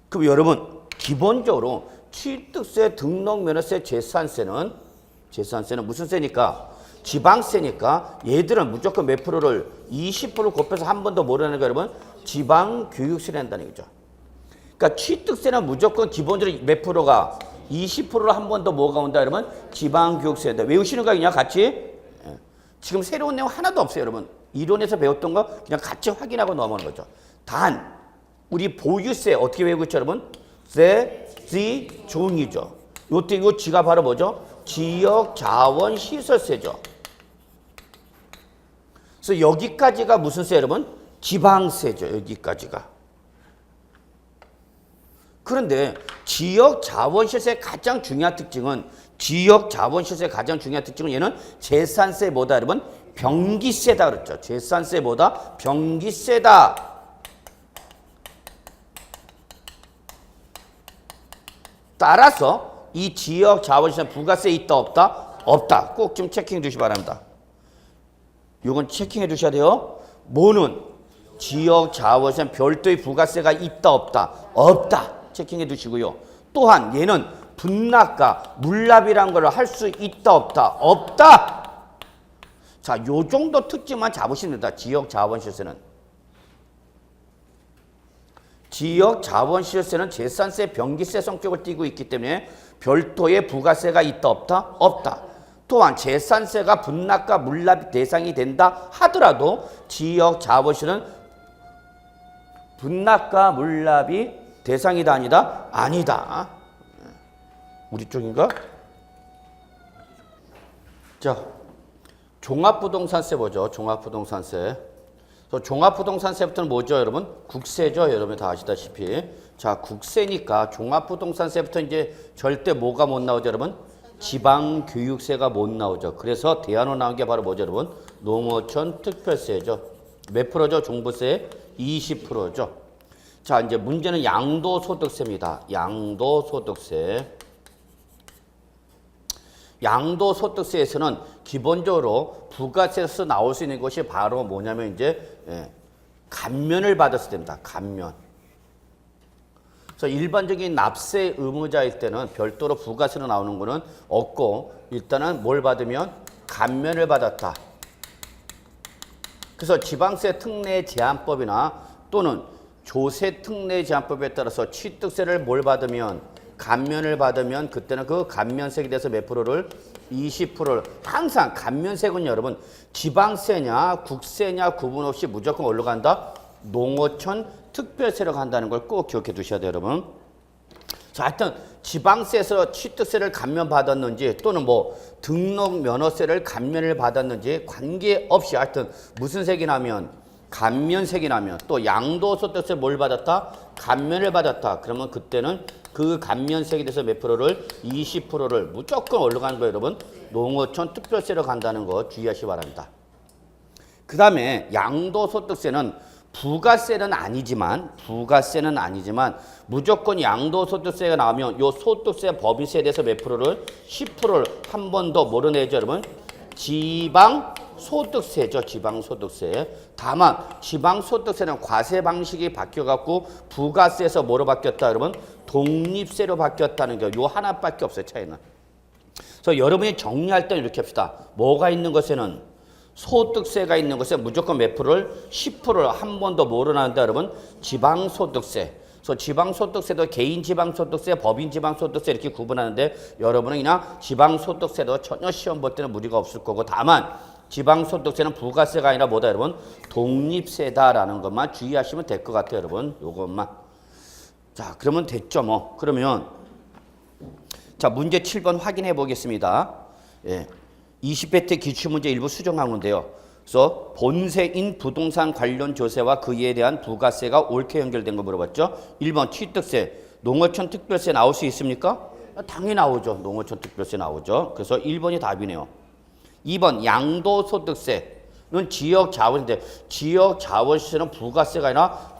그럼 여러분 기본적으로 취득세, 등록면허세, 재산세는 무슨 세니까? 지방세니까 얘들은 무조건 몇 프로를 20% 곱해서 한 번 더 뭐라는 거예요, 여러분? 지방교육세를 낸다는 거죠. 그러니까 취득세는 무조건 기본적으로 몇 프로가 20%로 한 번 더 뭐가 온다 그러면 지방교육세다. 외우시는 거 그냥 같이. 예. 지금 새로운 내용 하나도 없어요, 여러분. 이론에서 배웠던 거 그냥 같이 확인하고 넘어가는 거죠. 단 우리 보유세 어떻게 외우고 있죠, 여러분? 세, 지, 종이죠. 요때 요 지가 바로 뭐죠? 지역자원시설세죠. 그래서 여기까지가 무슨 세, 여러분? 지방세죠. 여기까지가. 그런데 지역자원시설세의 가장 중요한 특징은 얘는 재산세보다 여러분 병기세다 그랬죠. 재산세보다 병기세다. 따라서 이 지역자원시설 부가세 있다 없다? 없다. 꼭 좀 체킹해 주시기 바랍니다. 이건 체킹해 주셔야 돼요. 뭐는 지역자원시설 별도의 부가세가 있다 없다? 없다. 체킹해 두시고요. 또한 얘는 분납과 물납이란 걸 할 수 있다 없다? 없다. 자, 요 정도 특징만 잡으시면 됩니다. 지역자원시설세는. 지역자원시설세는 재산세, 병기세 성격을 띠고 있기 때문에 별도의 부가세가 있다 없다? 없다. 또한 재산세가 분납과 물납 대상이 된다 하더라도 지역자원시설은 분납과 물납이 대상이다 아니다? 아니다. 우리 쪽인가? 자, 종합부동산세 보죠. 종합부동산세. 종합부동산세부터는 뭐죠, 여러분? 국세죠, 여러분 다 아시다시피. 자, 국세니까 종합부동산세부터 이제 절대 뭐가 못 나오죠, 여러분? 지방교육세가 못 나오죠. 그래서 대안으로 나온 게 바로 뭐죠, 여러분? 농어촌 특별세죠. 몇 프로죠? 종부세 20%죠. 자, 이제 문제는 양도소득세입니다. 양도소득세. 양도소득세에서는 기본적으로 부가세에서 나올 수 있는 것이 바로 뭐냐면 이제 감면을 받았을 때입니다. 감면. 그래서 일반적인 납세 의무자일 때는 별도로 부가세로 나오는 거는 없고 일단은 뭘 받으면 감면을 받았다. 그래서 지방세 특례 제한법이나 또는 조세 특례 제한법에 따라서 취득세를 뭘 받으면 감면을 받으면 그때는 그 감면세에 대해서 몇 프로를 20%를 항상 감면세는 여러분 지방세냐 국세냐 구분 없이 무조건 어디로 간다? 농어촌 특별세로 간다는 걸 꼭 기억해 두셔야 돼요, 여러분. 자, 하여튼 지방세에서 취득세를 감면받았는지 또는 뭐 등록 면허세를 감면을 받았는지 관계없이 하여튼 무슨 색이 나면 감면색이 나면 또 양도소득세 뭘 받았다? 감면을 받았다. 그러면 그때는 그 감면색에 대해서 몇 프로를? 20%를 무조건 어디로 가는 거예요, 여러분? 농어촌 특별세로 간다는 거 주의하시기 바랍니다. 그 다음에 양도소득세는 부가세는 아니지만 무조건 양도소득세가 나오면 요 소득세 법인세에 대해서 몇 프로를? 10%를 한 번 더 뭐로 내죠, 여러분? 지방소득세죠. 지방소득세. 다만 지방소득세는 과세 방식이 바뀌어갖고 부가세에서 뭐로 바뀌었다 여러분? 독립세로 바뀌었다는 게 요 하나밖에 없어요. 차이는. 그래서 여러분이 정리할 때는 이렇게 합시다. 뭐가 있는 것에는 소득세가 있는 것에 무조건 몇 프로를? 10%를 한 번 더 뭐로 나눈다 여러분? 지방소득세. 그래서 지방소득세도 개인지방소득세, 법인지방소득세 이렇게 구분하는데 여러분은 그냥 지방소득세도 전혀 시험 볼 때는 무리가 없을 거고 다만 지방소득세는 부가세가 아니라 뭐다 여러분? 독립세다라는 것만 주의하시면 될 것 같아요, 여러분. 요것만. 자, 그러면 됐죠, 뭐. 그러면 자, 문제 7번 확인해 보겠습니다. 예. 20회 기출문제 일부 수정한 건데요. 그래서 본세인 부동산 관련 조세와 그에 대한 부가세가 옳게 연결된 거 물어봤죠. 1번 취득세, 농어촌 특별세 나올 수 있습니까? 당연히 나오죠. 농어촌 특별세 나오죠. 그래서 1번이 답이네요. 2번 양도소득세는 지역자원인데 지역자원시세는 부가세가 아니라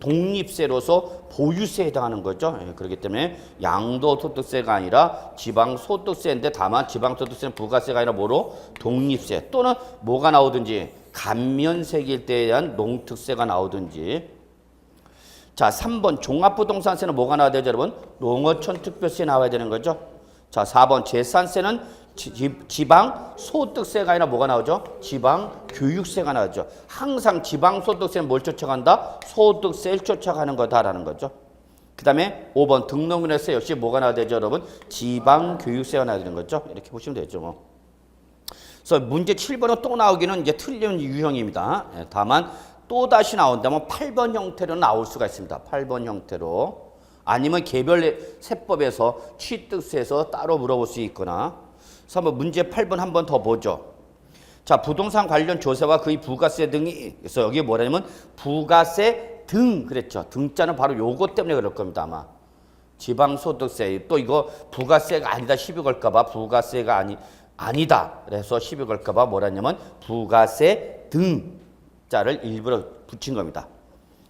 독립세로서 보유세에 해당하는 거죠. 예, 그렇기 때문에 양도소득세가 아니라 지방소득세인데 다만 지방소득세는 부가세가 아니라 뭐로? 독립세 또는 뭐가 나오든지 감면세일 때에 대한 농특세가 나오든지. 자, 3번 종합부동산세는 뭐가 나와야 되죠, 여러분? 농어촌 특별세 나와야 되는 거죠. 자, 4번 재산세는 지방 소득세가 아니라 뭐가 나오죠? 지방 교육세가 나오죠. 항상 지방 소득세는 뭘 쫓아간다? 소득세를 쫓아가는 거다라는 거죠. 그 다음에 5번 등록면허세 역시 뭐가 나와야 되죠, 여러분? 지방 교육세가 나와야 되는 거죠. 이렇게 보시면 되죠, 뭐. 그래서 문제 7번은 또 나오기는 이제 틀린 유형입니다. 다만 또 다시 나온다면 8번 형태로 나올 수가 있습니다. 8번 형태로. 아니면 개별 세법에서 취득세에서 따로 물어볼 수 있거나. 그래서 한번 문제 8번 한 번 더 보죠. 자, 부동산 관련 조세와 그의 부가세 등이, 그래서 여기 뭐라냐면 부가세 등 그랬죠. 등자는 바로 요거 때문에 그럴 겁니다, 아마. 지방소득세, 또 이거 부가세가 아니다 시비 걸까봐 부가세가 아니다. 그래서 시비 걸까봐 뭐라냐면 부가세 등자를 일부러 붙인 겁니다.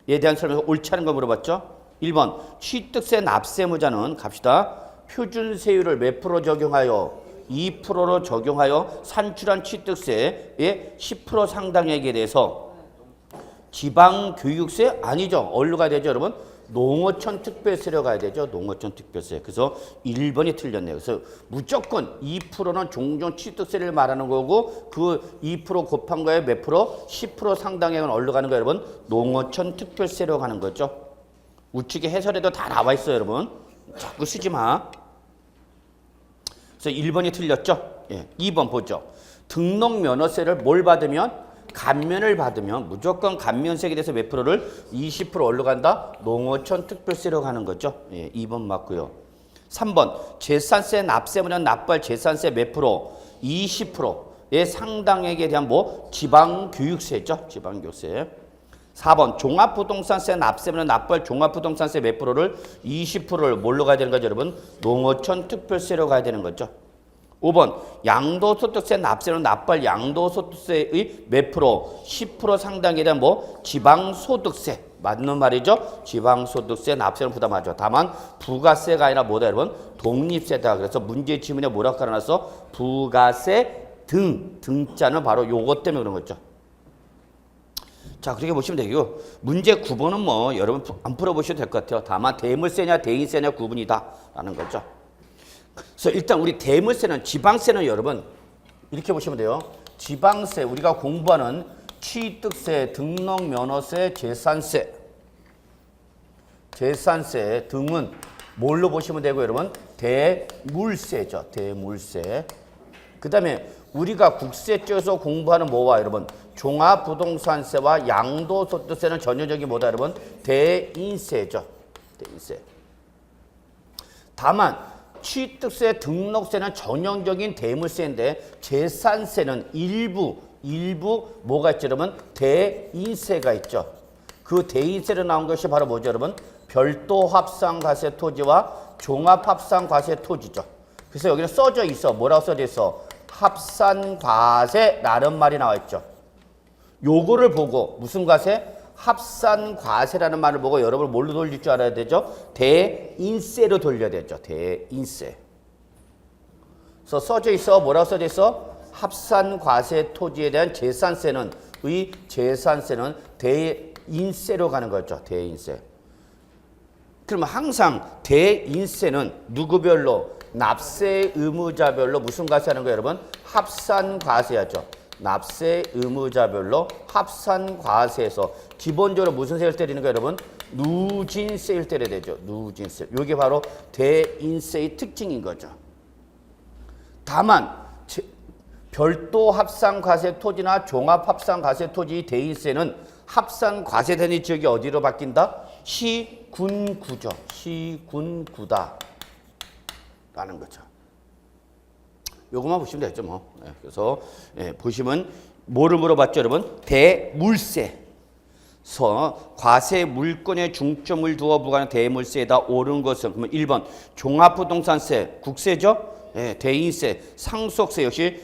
이에 대한 설명에서 옳지 않은 거 물어봤죠. 1번 취득세 납세무자는 갑시다. 표준세율을 몇 프로 적용하여 2%로 적용하여 산출한 취득세의 10% 상당액에 대해서 지방교육세 아니죠. 어디로 가야 되죠, 여러분? 농어촌 특별세로 가야 되죠. 농어촌 특별세. 그래서 1번이 틀렸네요. 그래서 무조건 2%는 종종 취득세를 말하는 거고 그 2% 곱한 거에 몇 프로? 10% 상당액은 어디로 가는 거예요, 여러분? 농어촌 특별세로 가는 거죠. 우측에 해설에도 다 나와 있어요, 여러분. 자꾸 쓰지 마. 그래서 1번이 틀렸죠. 예, 2번 보죠. 등록면허세를 뭘 받으면? 감면을 받으면 무조건 감면세에 대해서 몇 프로를? 20% 어디로 간다? 농어촌 특별세로 가는 거죠. 예, 2번 맞고요. 3번 재산세 납세물은 납부할 재산세 몇 프로? 20%의 상당액에 대한 뭐? 지방교육세죠. 지방교육세. 4번 종합부동산세 납세물은 납부할 종합부동산세 몇 프로를? 20%를 뭘로 가야 되는 거죠, 여러분? 농어촌 특별세로 가야 되는 거죠. 5번 양도소득세 납세는 납부할 양도소득세의 몇 프로? 10% 상당에 대한 뭐? 지방소득세. 맞는 말이죠. 지방소득세 납세는 부담하죠. 다만 부가세가 아니라 뭐다, 여러분? 독립세다. 그래서 문제 지문에 뭐라고 깔아놨어? 부가세 등자는 바로 요것 때문에 그런 거죠. 자, 그렇게 보시면 되고 문제 9번은 뭐 여러분 안 풀어보셔도 될 것 같아요. 다만 대물세냐 대인세냐 구분이다 라는 거죠. 그래서 일단 우리 대물세는 지방세는 여러분 이렇게 보시면 돼요. 지방세 우리가 공부하는 취득세, 등록면허세, 재산세 등은 뭘로 보시면 되고 여러분? 대물세죠. 대물세. 그 다음에 우리가 국세청에서 공부하는 뭐와 여러분? 종합부동산세와 양도소득세는 전형적인 뭐다 여러분? 대인세죠. 대인세. 다만 취득세, 등록세는 전형적인 대물세인데 재산세는 일부 뭐가 있죠 여러분? 대인세가 있죠. 그 대인세로 나온 것이 바로 뭐죠 여러분? 별도 합산과세 토지와 종합합산과세 토지죠. 그래서 여기는 써져 있어. 뭐라고 써져 있어? 합산과세라는 말이 나와 있죠. 요거를 보고 무슨 과세? 합산과세라는 말을 보고 여러분 뭘로 돌릴 줄 알아야 되죠? 대인세로 돌려야 되죠. 대인세. 그래서 써져 있어. 뭐라고 써져 있어? 합산과세 토지에 대한 재산세는 대인세로 가는 거죠. 대인세. 그러면 항상 대인세는 누구별로? 납세 의무자별로 무슨 과세하는 거예요, 여러분? 합산과세하죠. 납세 의무자별로 합산과세에서 기본적으로 무슨 세를 때리는 거예요, 여러분? 누진세를 때려야 되죠. 누진세. 이게 바로 대인세의 특징인 거죠. 다만 별도 합산과세 토지나 종합합산과세 토지 대인세는 합산과세되는 지역이 어디로 바뀐다? 시군구죠. 시군구다. 라는 거죠. 요것만 보시면 되죠, 뭐. 네, 그래서 보시면 뭐를 물어봤죠, 여러분? 대물세. 과세 물건에 중점을 두어 부과하는 대물세에다 옳은 것은 그러면 1번 종합부동산세 국세죠. 대인세, 상속세 역시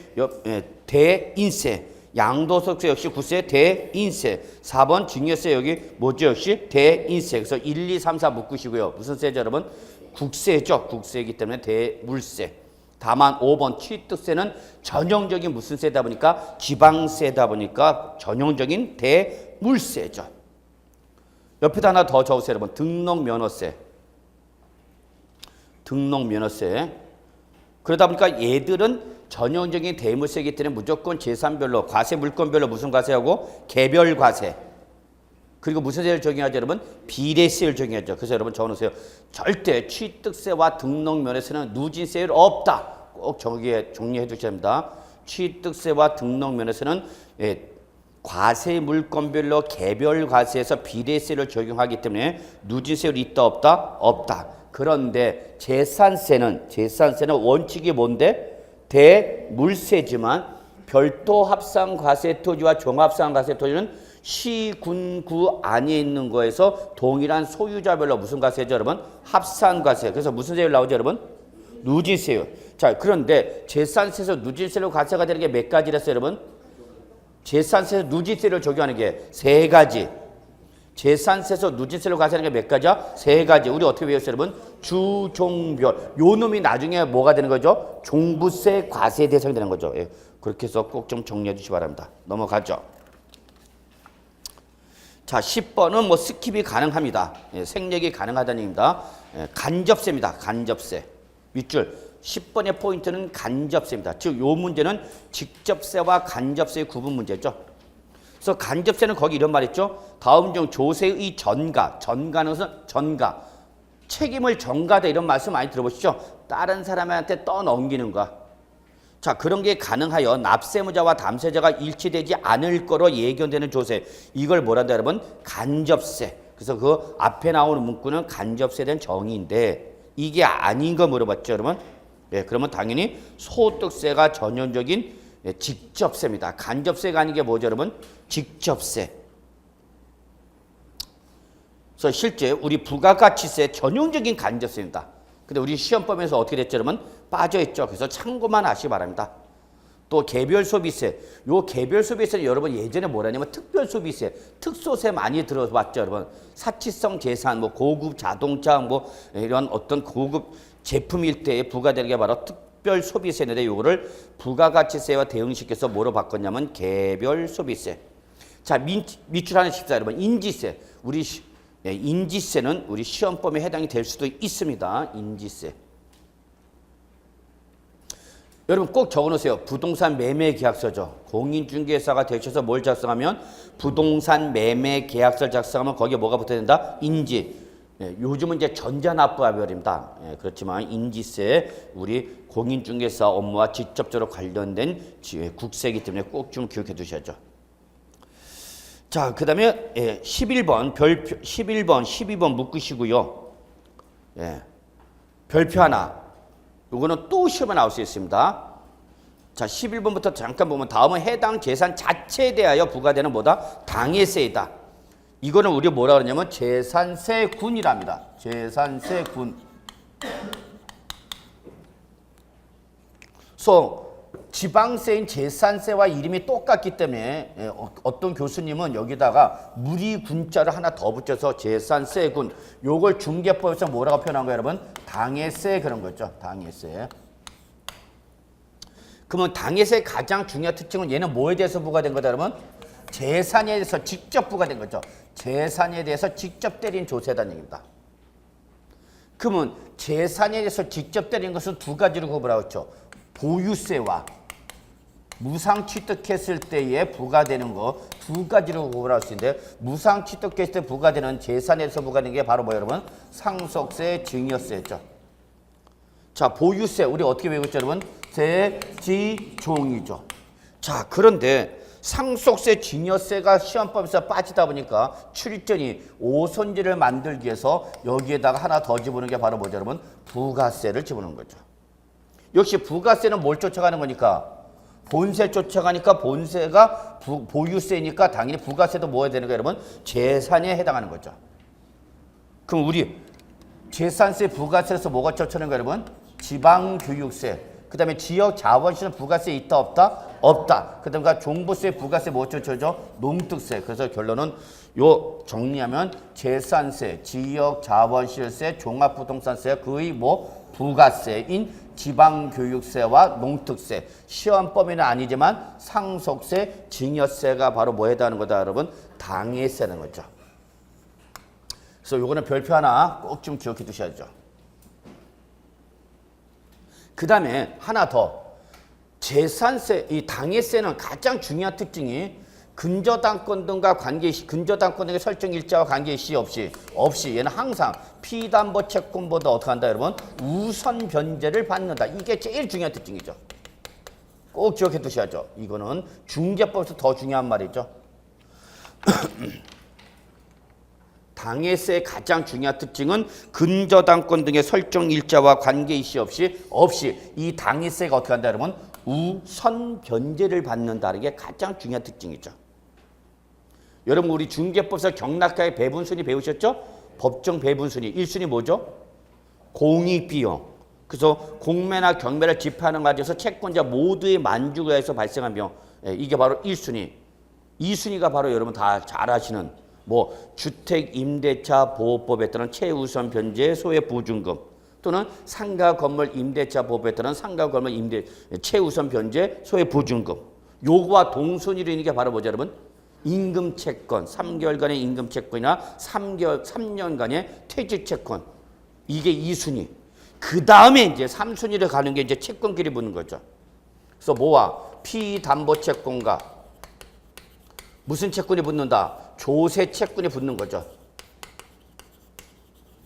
대인세, 양도소득세 역시 국세 대인세, 4번 증여세 여기 뭐죠? 역시 대인세. 그래서 1, 2, 3, 4 묶으시고요. 무슨 세죠, 여러분? 국세죠. 국세이기 때문에 대물세. 다만 5번 취득세는 전형적인 무슨 세다 보니까 지방세다 보니까 전형적인 대물세죠. 옆에다 하나 더 적으세요, 여러분. 등록면허세. 등록면허세. 그러다 보니까 얘들은 전형적인 대물세이기 때문에 무조건 재산별로 과세 물건별로 무슨 과세하고 개별 과세. 그리고 무슨 세를 적용하죠, 여러분? 비례세를 적용하죠. 그래서 여러분 적어놓으세요. 절대 취득세와 등록 면에서는 누진세율 없다. 꼭 저기에 정리해 주셔야 합니다. 취득세와 등록 면에서는 과세 물건별로 개별 과세에서 비례세를 적용하기 때문에 누진세율이 있다 없다? 없다. 그런데 재산세는 원칙이 뭔데? 대물세지만 별도 합산 과세 토지와 종합산 과세 토지는 시, 군, 구 안에 있는 거에서 동일한 소유자별로 무슨 과세죠, 여러분? 합산 과세. 그래서 무슨 세율 나오죠, 여러분? 누진세율. 자, 그런데 재산세에서 누진세로 과세가 되는 게 몇 가지랬어요, 여러분? 재산세에서 누진세를 적용하는 게 세 가지. 재산세에서 누진세로 과세하는 게 몇 가지야? 세 가지. 우리 어떻게 외웠어요, 여러분? 주, 종, 별. 요 놈이 나중에 뭐가 되는 거죠? 종부세 과세 대상이 되는 거죠. 예. 그렇게 해서 꼭 좀 정리해 주시기 바랍니다. 넘어가죠. 자, 10번은 뭐 스킵이 가능합니다. 예, 생략이 가능하다는 얘기입니다. 예, 간접세입니다. 간접세. 윗줄 10번의 포인트는 간접세입니다. 즉, 요 문제는 직접세와 간접세의 구분 문제죠. 그래서 간접세는 거기 이런 말 있죠. 다음 중 조세의 전가는 전가. 책임을 전가다 이런 말씀 많이 들어보시죠. 다른 사람한테 떠넘기는 거. 자, 그런 게 가능하여 납세무자와 담세자가 일치되지 않을 거로 예견되는 조세. 이걸 뭐란다 여러분? 간접세. 그래서 그 앞에 나오는 문구는 간접세에 대한 정의인데 이게 아닌 거 물어봤죠, 여러분? 예, 그러면 당연히 소득세가 전형적인 직접세입니다. 간접세가 아닌 게 뭐죠, 여러분? 직접세. 그래서 실제 우리 부가가치세 전형적인 간접세입니다. 근데 우리 시험범위에서 어떻게 됐죠, 여러분? 빠져있죠. 그래서 참고만 하시기 바랍니다. 또 개별소비세. 요 개별소비세는 여러분 예전에 뭐라냐면 특별소비세, 특소세 많이 들어봤죠, 여러분? 사치성 재산, 뭐 고급 자동차, 뭐 이런 어떤 고급 제품일 때에 부과되는 게 바로 특별소비세인데 요거를 부가가치세와 대응시켜서 뭐로 바꿨냐면 개별소비세. 자, 밑줄 하나 칩시다, 여러분. 인지세. 인지세는 우리 시험범위에 해당이 될 수도 있습니다. 인지세. 여러분 꼭 적어놓으세요. 부동산 매매 계약서죠. 공인중개사가 되셔서 뭘 작성하면 부동산 매매 계약서를 작성하면 거기에 뭐가 붙어야 된다? 인지. 요즘은 이제 전자납부합의입니다. 그렇지만 인지세 우리 공인중개사 업무와 직접적으로 관련된 국세이기 때문에 꼭 좀 기억해 두셔야죠. 자, 그 다음에 11번, 12번 묶으시고요. 별표 하나. 요거는 또 시험에 나올 수 있습니다. 자, 11번부터 잠깐 보면 다음은 해당 재산 자체에 대하여 부과되는 뭐다? 당해세이다. 이거는 우리가 뭐라 그러냐면 재산세군이랍니다. 재산세군. 지방세인 재산세와 이름이 똑같기 때문에 어떤 교수님은 여기다가 무리군자를 하나 더 붙여서 재산세군. 요걸 중개법에서 뭐라고 표현한 거예요, 여러분? 당해세 그런 거죠. 당해세. 그러면 당해세의 가장 중요한 특징은 얘는 뭐에 대해서 부과된 거다, 여러분? 재산에 대해서 직접 부과된 거죠. 재산에 대해서 직접 때린 조세다는 얘기입니다. 그러면 재산에 대해서 직접 때린 것은 두 가지로 구분하고 있죠. 보유세와 무상 취득했을 때에 부과되는 거 두 가지로 구분할 수 있는데 무상 취득했을 때 부과되는 재산에서 부과되는 게 바로 뭐예요, 여러분? 상속세, 증여세죠. 자, 보유세 우리 어떻게 외웠죠, 여러분? 세지종이죠. 자, 그런데 상속세, 증여세가 시험법에서 빠지다 보니까 출입전이 오손지를 만들기 위해서 여기에다가 하나 더 집어넣는 게 바로 뭐죠, 여러분? 부가세를 집어넣는 거죠. 역시 부가세는 뭘 쫓아가는 거니까? 본세 쫓아가니까 본세가 보유세니까 당연히 부가세도 뭐 해야 되는 거예요, 여러분? 재산에 해당하는 거죠. 그럼 우리 재산세, 부가세에서 뭐가 쫓아가는 거예요, 여러분? 지방교육세. 그 다음에 지역자원시는 부가세 있다 없다? 없다. 그 다음에 종부세, 부가세 뭐 쫓아죠? 농특세. 그래서 결론은 요 정리하면 재산세, 지역자원시세, 종합부동산세 거의 뭐 부가세인 지방교육세와 농특세, 시험 범위는 아니지만 상속세, 증여세가 바로 뭐에 해당하는 거다, 여러분? 당해세는 거죠. 그래서 요거는 별표 하나 꼭 좀 기억해 두셔야죠. 그 다음에 하나 더. 재산세, 이 당해세는 가장 중요한 특징이 근저당권 등과 관계시, 근저당권 등의 설정 일자와 관계시 없이 얘는 항상 피담보 채권보다 어떻게 한다 여러분? 우선 변제를 받는다. 이게 제일 중요한 특징이죠. 꼭 기억해 두셔야죠. 이거는 중개법에서 더 중요한 말이죠. 당해세의 가장 중요한 특징은 근저당권 등의 설정 일자와 관계시 없이 이 당해세가 어떻게 한다 여러분? 우선 변제를 받는다는 게 가장 중요한 특징이죠. 여러분 우리 중개법에서 경락가의 배분순위 배우셨죠? 법정 배분순위 1순위 뭐죠? 공익비용. 그래서 공매나 경매를 집행하는 과정에서 채권자 모두의 만족을 위해서 발생한 비용. 이게 바로 1순위. 2순위가 바로 여러분 다 잘 아시는 뭐 주택 임대차 보호법에 따른 최우선 변제 소외 보증금 또는 상가 건물 임대차 보호법에 따른 상가 건물 임대 최우선 변제 소외 보증금. 요거와 동순위로 있는 게 바로 뭐죠, 여러분? 임금 채권, 3개월간의 임금 채권이나 3년간의 퇴직 채권. 이게 2순위. 그 다음에 이제 3순위로 가는 게 이제 채권끼리 붙는 거죠. 그래서 뭐와 피담보 채권과 무슨 채권이 붙는다? 조세 채권이 붙는 거죠.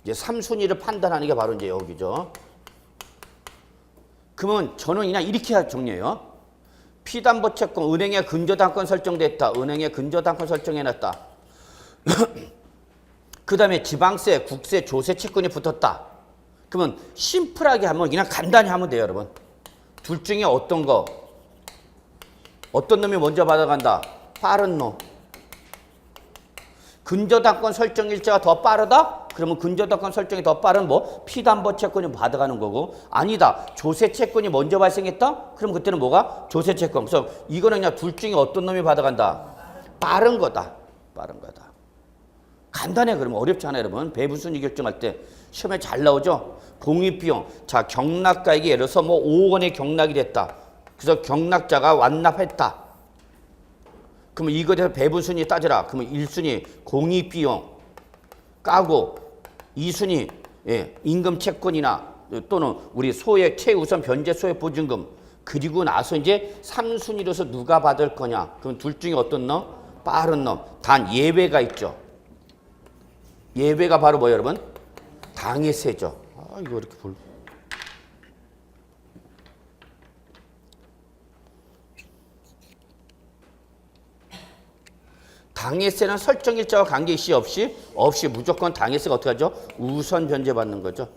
이제 3순위를 판단하는 게 바로 이제 여기죠. 그러면 저는 그냥 이렇게 정리해요. 피담보 채권, 은행에 근저당권 설정됐다. 은행에 근저당권 설정해놨다. 그 다음에 지방세, 국세, 조세 채권이 붙었다. 그러면 심플하게 하면 그냥 간단히 하면 돼요, 여러분. 둘 중에 어떤 놈이 먼저 받아간다? 빠른 놈. 근저당권 설정 일자가 더 빠르다? 그러면 근저당권 설정이 더 빠른 뭐 피담보 채권이 받아가는 거고, 아니다 조세 채권이 먼저 발생했다? 그럼 그때는 뭐가? 조세 채권. 그래서 이거는 그냥 둘 중에 어떤 놈이 받아간다? 빠른 거다. 빠른 거다. 간단해. 그러면 어렵지 않아요, 여러분. 배분순위 결정할 때 시험에 잘 나오죠. 공익비용. 자, 경락가액이 예를 들어서 뭐 5억 원의 경락이 됐다. 그래서 경락자가 완납했다. 그러면 이거에 대해서 배분순위 따져라. 그러면 1순위 공익비용 까고 2순위 임금 채권이나 또는 우리 소액 최우선 변제 소액 보증금. 그리고 나서 이제 3순위로서 누가 받을 거냐. 그럼 둘 중에 어떤 놈? 빠른 놈. 단 예외가 있죠. 예외가 바로 뭐예요, 여러분? 당해세죠. 이거 이렇게 볼. 당해세는 설정 일자와 관계시 없이 무조건 당해세가 어떻게 하죠? 우선 변제받는 거죠.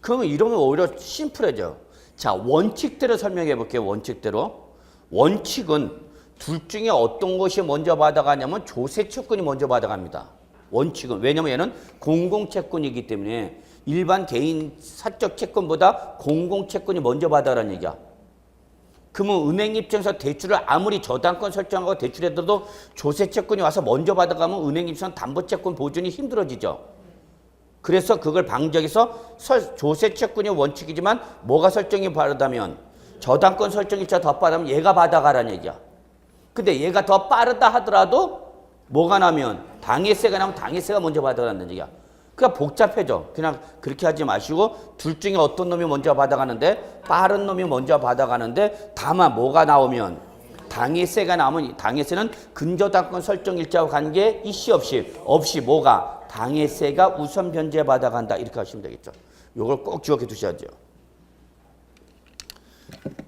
그러면 이러면 오히려 심플해져. 자, 원칙대로 설명해 볼게요. 원칙대로. 원칙은 둘 중에 어떤 것이 먼저 받아가냐면 조세 채권이 먼저 받아갑니다. 원칙은. 왜냐면 얘는 공공채권이기 때문에 일반 개인 사적 채권보다 공공채권이 먼저 받아가라는 얘기야. 그러면 은행 입장에서 대출을 아무리 저당권 설정하고 대출해도 조세 채권이 와서 먼저 받아가면 은행 입장에서 담보채권 보존이 힘들어지죠. 그래서 그걸 방지하기 위해서 조세 채권이 원칙이지만 뭐가 설정이 빠르다면 저당권 설정일자 더 빠르면 얘가 받아가라는 얘기야. 근데 얘가 더 빠르다 하더라도 뭐가 나면 당해세가 나면 당해세가 먼저 받아가는 얘기야. 그러니까 복잡해져. 그냥 그렇게 하지 마시고 둘 중에 어떤 놈이 먼저 받아가는데 빠른 놈이 먼저 받아가는데 다만 뭐가 나오면 당해세가 나오면 당해세는 근저당권 설정 일자와 관계 이시 없이 뭐가 당해세가 우선 변제 받아간다. 이렇게 하시면 되겠죠. 이걸 꼭 기억해 두셔야죠.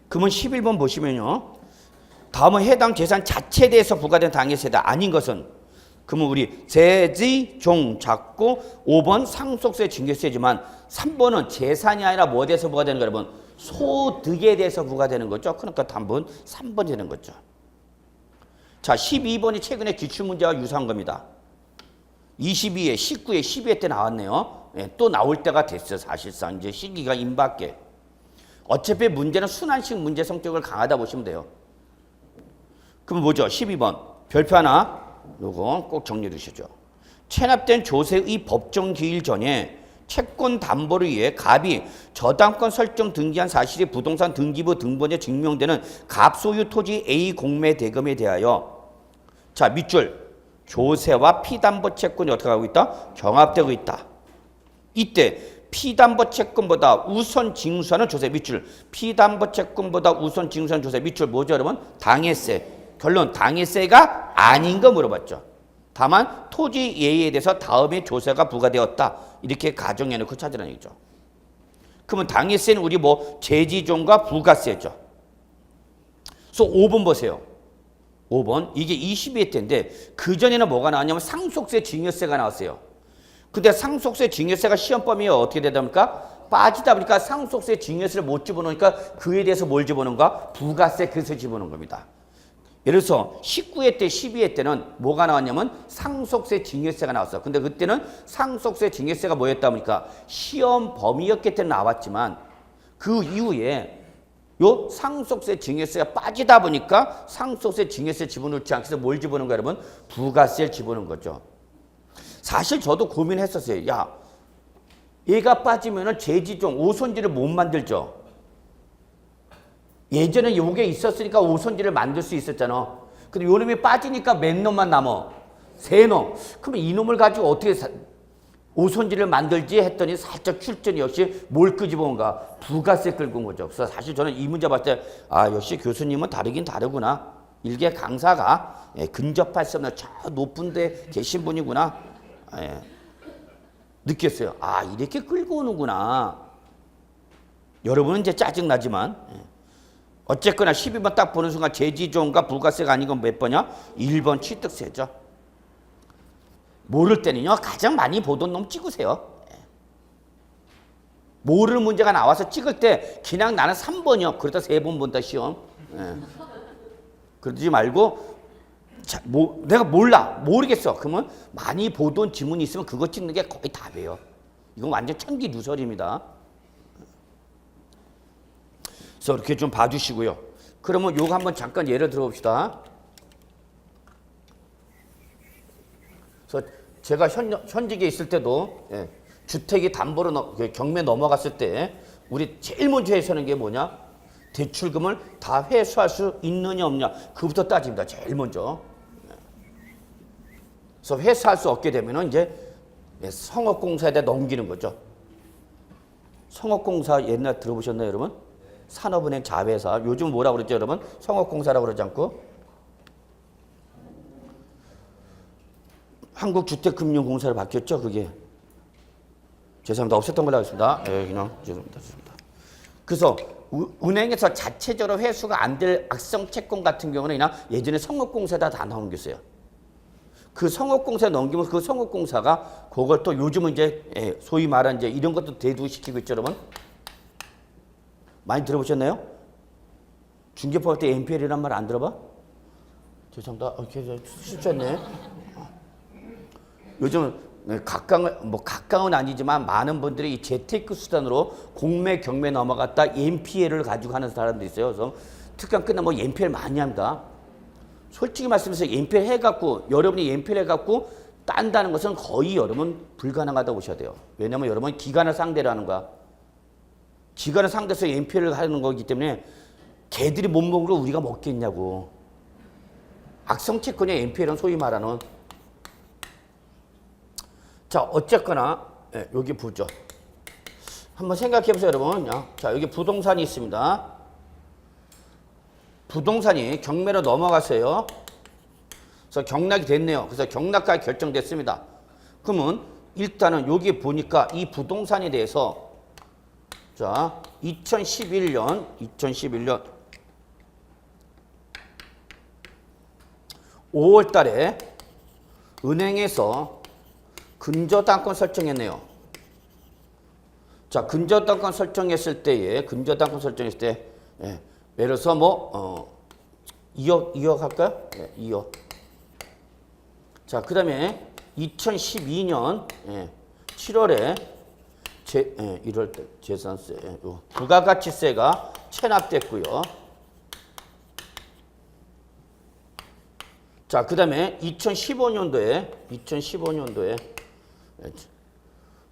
그러면 11번 보시면요. 다음은 해당 재산 자체에 대해서 부과된 당해세다. 아닌 것은 그러면 우리 세지, 종, 작고 5번 상속세, 증여세지만 3번은 재산이 아니라 뭐에 대해서 부과되는 거예요, 여러분? 소득에 대해서 부과되는 거죠. 그러니까 답은 3번이 되는 거죠. 자, 12번이 최근에 기출문제와 유사한 겁니다. 22회, 19회, 12회 때 나왔네요. 또 나올 때가 됐어요. 사실상 이제 시기가 임박해. 어차피 문제는 순환식 문제 성격을 강하다 보시면 돼요. 그럼 뭐죠? 12번 별표 하나. 요거 꼭 정리해 두시죠. 체납된 조세의 법정 기일 전에 채권 담보를 위해 갑이 저당권 설정 등기한 사실이 부동산 등기부 등본에 증명되는 갑소유 토지 A 공매 대금에 대하여 자 밑줄 조세와 피담보 채권이 어떻게 하고 있다? 경합되고 있다. 이때 피담보 채권보다 우선 징수하는 조세 밑줄. 피담보 채권보다 우선 징수하는 조세 밑줄 뭐죠, 여러분? 당해세. 결론 당해세가 아닌 거 물어봤죠. 다만 토지 예외에 대해서 다음에 조세가 부과되었다. 이렇게 가정해놓고 찾으라는 얘기죠. 그러면 당해세는 우리 뭐 제지종과 부가세죠. 그래서 5번 보세요. 5번. 이게 22회 때인데 그전에는 뭐가 나왔냐면 상속세 증여세가 나왔어요. 근데 상속세 증여세가 시험 범위가 어떻게 되다 보니까 빠지다 보니까 상속세 증여세를 못 집어넣으니까 그에 대해서 뭘 집어넣은가? 부가세 그래서 집어넣은 겁니다. 예를 들어서 19회 때 12회 때는 뭐가 나왔냐면 상속세 증여세가 나왔어. 근데 그때는 상속세 증여세가 뭐였다 보니까 시험 범위였기 때문에 나왔지만 그 이후에 요 상속세 증여세가 빠지다 보니까 상속세 증여세 집어넣지 않기 위해서 뭘 집어넣은 거야 여러분? 부가세를 집어넣은 거죠. 사실 저도 고민했었어요. 야, 얘가 빠지면은 제지종 오손지를 못 만들죠. 예전에 요게 있었으니까 오손지를 만들 수 있었잖아. 근데 요 놈이 빠지니까 몇 놈만 남어? 세 놈. 그럼 이 놈을 가지고 어떻게 오손지를 만들지 했더니 살짝 출전이 역시 뭘 끄집어온가? 부가세 끌고 온 거죠. 그래서 사실 저는 이 문제 봤을 때 아, 역시 교수님은 다르긴 다르구나. 일개 강사가 근접할 수 없는 저 높은 데 계신 분이구나. 느꼈어요. 아, 이렇게 끌고 오는구나. 여러분은 이제 짜증나지만 어쨌거나 12번 딱 보는 순간 제지종과 부가세가 아닌 건 몇 번이야? 1번 취득세죠. 모를 때는요. 가장 많이 보던 놈 찍으세요. 모르는 문제가 나와서 찍을 때 그냥 나는 3번이요. 그러다 3번 본다 시험. 그러지 말고 자, 내가 모르겠어. 그러면 많이 보던 지문이 있으면 그거 찍는 게 거의 답이에요. 이건 완전 천기누설입니다. 그래서 이렇게 좀 봐주시고요. 그러면 요거 한번 잠깐 예를 들어봅시다. 그래서 제가 현직에 있을 때도 주택이 담보로 경매 넘어갔을 때 우리 제일 먼저 해서는 게 뭐냐? 대출금을 다 회수할 수 있느냐 없느냐 그부터 따집니다. 제일 먼저. 그래서 회수할 수 없게 되면은 이제 성업공사에다 넘기는 거죠. 성업공사 옛날 들어보셨나요, 여러분? 산업은행 자회사. 요즘 뭐라고 그러죠, 여러분? 성업공사라고 그러지 않고 한국주택금융공사로 바뀌었죠, 그게. 죄송합니다. 없었던 걸로 하겠습니다. 그냥 죄송합니다. 그래서 은행에서 자체적으로 회수가 안 될 악성 채권 같은 경우는 그냥 예전에 성업공사에다 다 넘겼어요. 그 성업공사에 넘기면 그 성업공사가 그걸 또 요즘은 이제 소위 말하는 이제 이런 것도 대두시키고 있죠, 여러분. 많이 들어보셨나요? 중개법 할 때 NPL이란 말 안 들어봐? 죄송합니다. 실수했네. 요즘 각광은 아니지만 많은 분들이 이 재테크 수단으로 공매 경매 넘어갔다 NPL을 가지고 하는 사람들이 있어요. 그래서 특강 끝나면 뭐 NPL 많이 합니다. 솔직히 말씀해서 NPL 해갖고 여러분이 NPL 해갖고 딴다는 것은 거의 여러분 불가능하다고 보셔야 돼요. 왜냐하면 여러분 기관을 상대로 하는 거야. 기관을 상대해서 NPL을 하는 거기 때문에 걔들이 못 먹은 걸 우리가 먹겠냐고. 악성채권의 NPL은 소위 말하는. 자, 어쨌거나 여기 보죠. 한번 생각해 보세요, 여러분. 자, 여기 부동산이 있습니다. 부동산이 경매로 넘어갔어요. 그래서 경락이 됐네요. 그래서 경락까지 결정됐습니다. 그러면 일단은 여기 보니까 이 부동산에 대해서 자, 2011년 5월 달에 은행에서 근저당권 설정했네요. 자, 근저당권 설정했을 때에 예를 들어서 뭐 2억 할까요? 2억. 자, 그다음에 2012년 7월에 1월 때 재산세, 부가가치세가 체납됐고요. 자, 그다음에 2015년도에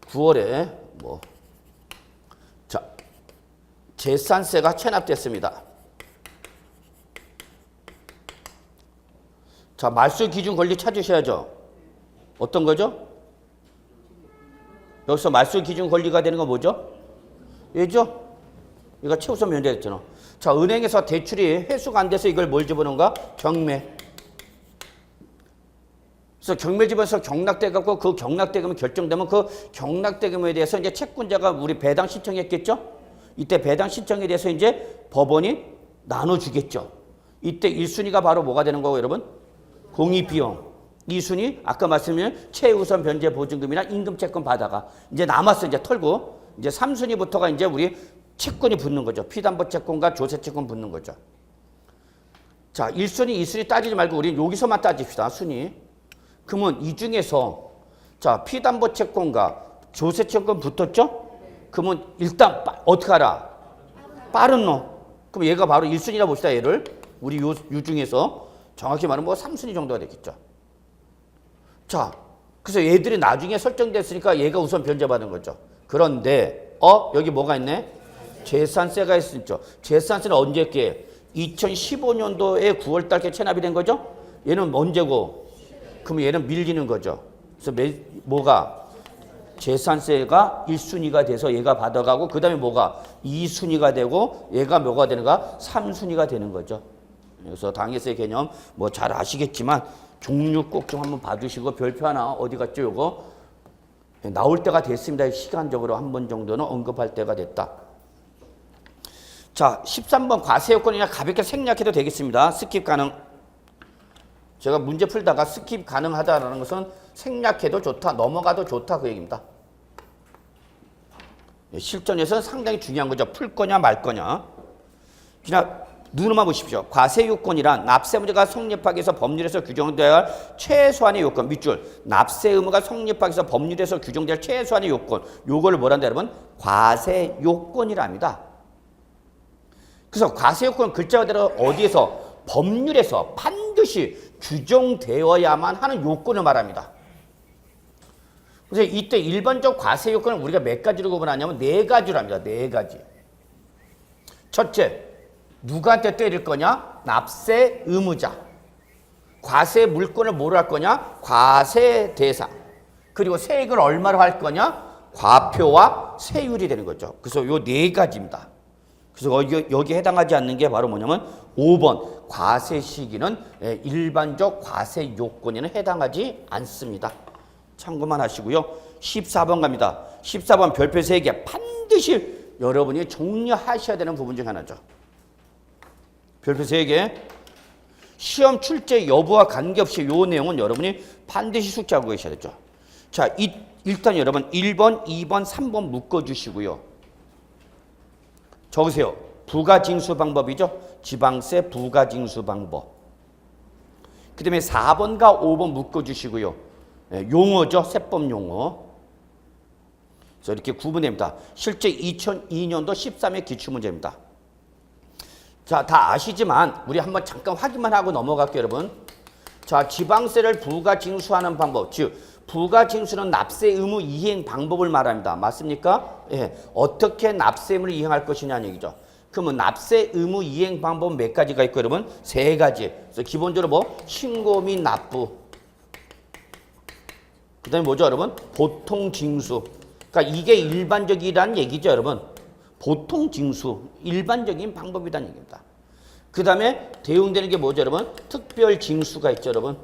9월에 자, 재산세가 체납됐습니다. 자, 말소 기준 권리 찾으셔야죠. 어떤 거죠? 여기서 말소 기준 권리가 되는 건 뭐죠? 얘죠? 얘가 최우선 면제됐잖아. 자, 은행에서 대출이 회수가 안 돼서 이걸 뭘 집어넣은가? 경매. 그래서 경매 집어서 경락대 갖고 그 경락대금이 결정되면 그 경락대금에 대해서 이제 채권자가 우리 배당 신청했겠죠? 이때 배당 신청에 대해서 이제 법원이 나눠주겠죠. 이때 1순위가 바로 뭐가 되는 거고 여러분? 공익비용. 2순위 아까 말씀드린 최우선 변제 보증금이나 임금 채권 받아가 이제 남았어 이제 털고 이제 3순위부터가 이제 우리 채권이 붙는 거죠. 피담보 채권과 조세 채권 붙는 거죠. 자, 1순위, 2순위 따지지 말고 우리 여기서만 따집시다. 순위. 그러면 이 중에서 자, 피담보 채권과 조세 채권 붙었죠? 그러면 일단 어떻게 하라? 빠른 놈. 그럼 얘가 바로 1순위라 봅시다. 얘를 우리 요 중에서 정확히 말하면 뭐 3순위 정도가 되겠죠. 자, 그래서 얘들이 나중에 설정됐으니까 얘가 우선 변제받은 거죠. 그런데 여기 뭐가 있네? 재산세가 있었죠. 재산세는 언제 했게? 2015년도에 9월 달에 체납이 된 거죠? 얘는 언제고? 그럼 얘는 밀리는 거죠. 그래서 뭐가? 재산세가 1순위가 돼서 얘가 받아가고 그 다음에 뭐가? 2순위가 되고 얘가 뭐가 되는가? 3순위가 되는 거죠. 그래서 당해세 개념 뭐 잘 아시겠지만 종류 꼭 좀 한번 봐주시고 별표 하나 어디 갔죠? 요거 나올 때가 됐습니다. 시간적으로 한 번 정도는 언급할 때가 됐다. 자, 13번 과세요건이나 가볍게 생략해도 되겠습니다. 스킵 가능. 제가 문제 풀다가 스킵 가능하다라는 것은 생략해도 좋다, 넘어가도 좋다 그 얘기입니다. 실전에서는 상당히 중요한 거죠. 풀 거냐 말 거냐. 그냥 눈으로만 보십시오. 과세요건이란 납세 문제가 성립하기 위해서 법률에서 규정되어야 할 최소한의 요건. 밑줄. 납세 의무가 성립하기 위해서 법률에서 규정될 최소한의 요건. 요거를 뭐란다 여러분? 과세요건이랍니다. 그래서 과세요건 글자 그대로 어디에서? 법률에서 반드시 규정되어야만 하는 요건을 말합니다. 그래서 이때 일반적 과세요건을 우리가 몇 가지로 구분하냐면 4가지로 합니다. 4가지. 첫째. 누구한테 때릴 거냐? 납세 의무자. 과세 물건을 뭐로 할 거냐? 과세 대상. 그리고 세액을 얼마로 할 거냐? 과표와 세율이 되는 거죠. 그래서 요 4가지입니다. 그래서 여기 해당하지 않는 게 바로 뭐냐면 5번 과세 시기는 일반적 과세 요건에는 해당하지 않습니다. 참고만 하시고요. 14번 갑니다. 14번 별표 3개 반드시 여러분이 정리하셔야 되는 부분 중 하나죠. 별표 3개. 시험 출제 여부와 관계없이 요 내용은 여러분이 반드시 숙지하고 계셔야 되죠. 자, 일단 여러분 1번, 2번, 3번 묶어주시고요. 적으세요. 부가징수 방법이죠. 지방세 부가징수 방법. 그 다음에 4번과 5번 묶어주시고요. 용어죠. 세법 용어. 그래서 이렇게 구분됩니다. 실제 2002년도 13회 기출문제입니다. 자, 다 아시지만 우리 한번 잠깐 확인만 하고 넘어갈게요, 여러분. 자, 지방세를 부가징수하는 방법, 즉 부가징수는 납세 의무 이행 방법을 말합니다. 맞습니까? 예, 어떻게 납세 의무를 이행할 것이냐는 얘기죠. 그러면 납세 의무 이행 방법은 몇 가지가 있고 여러분? 3가지. 그래서 기본적으로 뭐 신고 및 납부. 그 다음에 뭐죠, 여러분? 보통 징수. 그러니까 이게 일반적이라는 얘기죠, 여러분. 보통 징수, 일반적인 방법이라는 얘기입니다. 그 다음에 대응되는 게 뭐죠, 여러분? 특별 징수가 있죠, 여러분.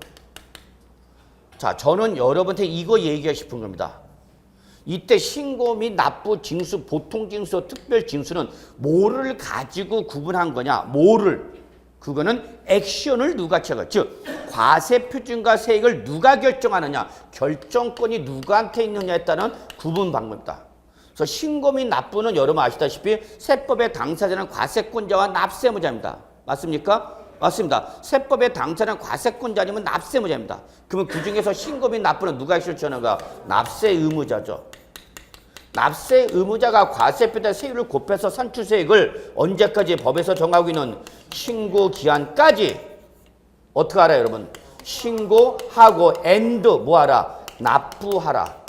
자, 저는 여러분한테 이거 얘기하고 싶은 겁니다. 이때 신고 및 납부 징수, 보통 징수, 특별 징수는 뭐를 가지고 구분한 거냐? 뭐를? 그거는 액션을 누가 취하고, 즉 과세 표준과 세액을 누가 결정하느냐? 결정권이 누구한테 있느냐에 따른 구분 방법입니다. 그래서 신고 및 납부는 여러분 아시다시피 세법의 당사자는 과세권자와 납세무자입니다. 맞습니까? 맞습니다. 세법의 당사자는 과세권자 아니면 납세무자입니다. 그러면 그중에서 신고 및 납부는 누가 액션을 취하는가? 납세 의무자죠. 납세 의무자가 과세표에 세율을 곱해서 산출세액을 언제까지 법에서 정하고 있는 신고 기한까지 어떻게 알아요, 여러분? 신고하고 and 뭐하라? 납부하라.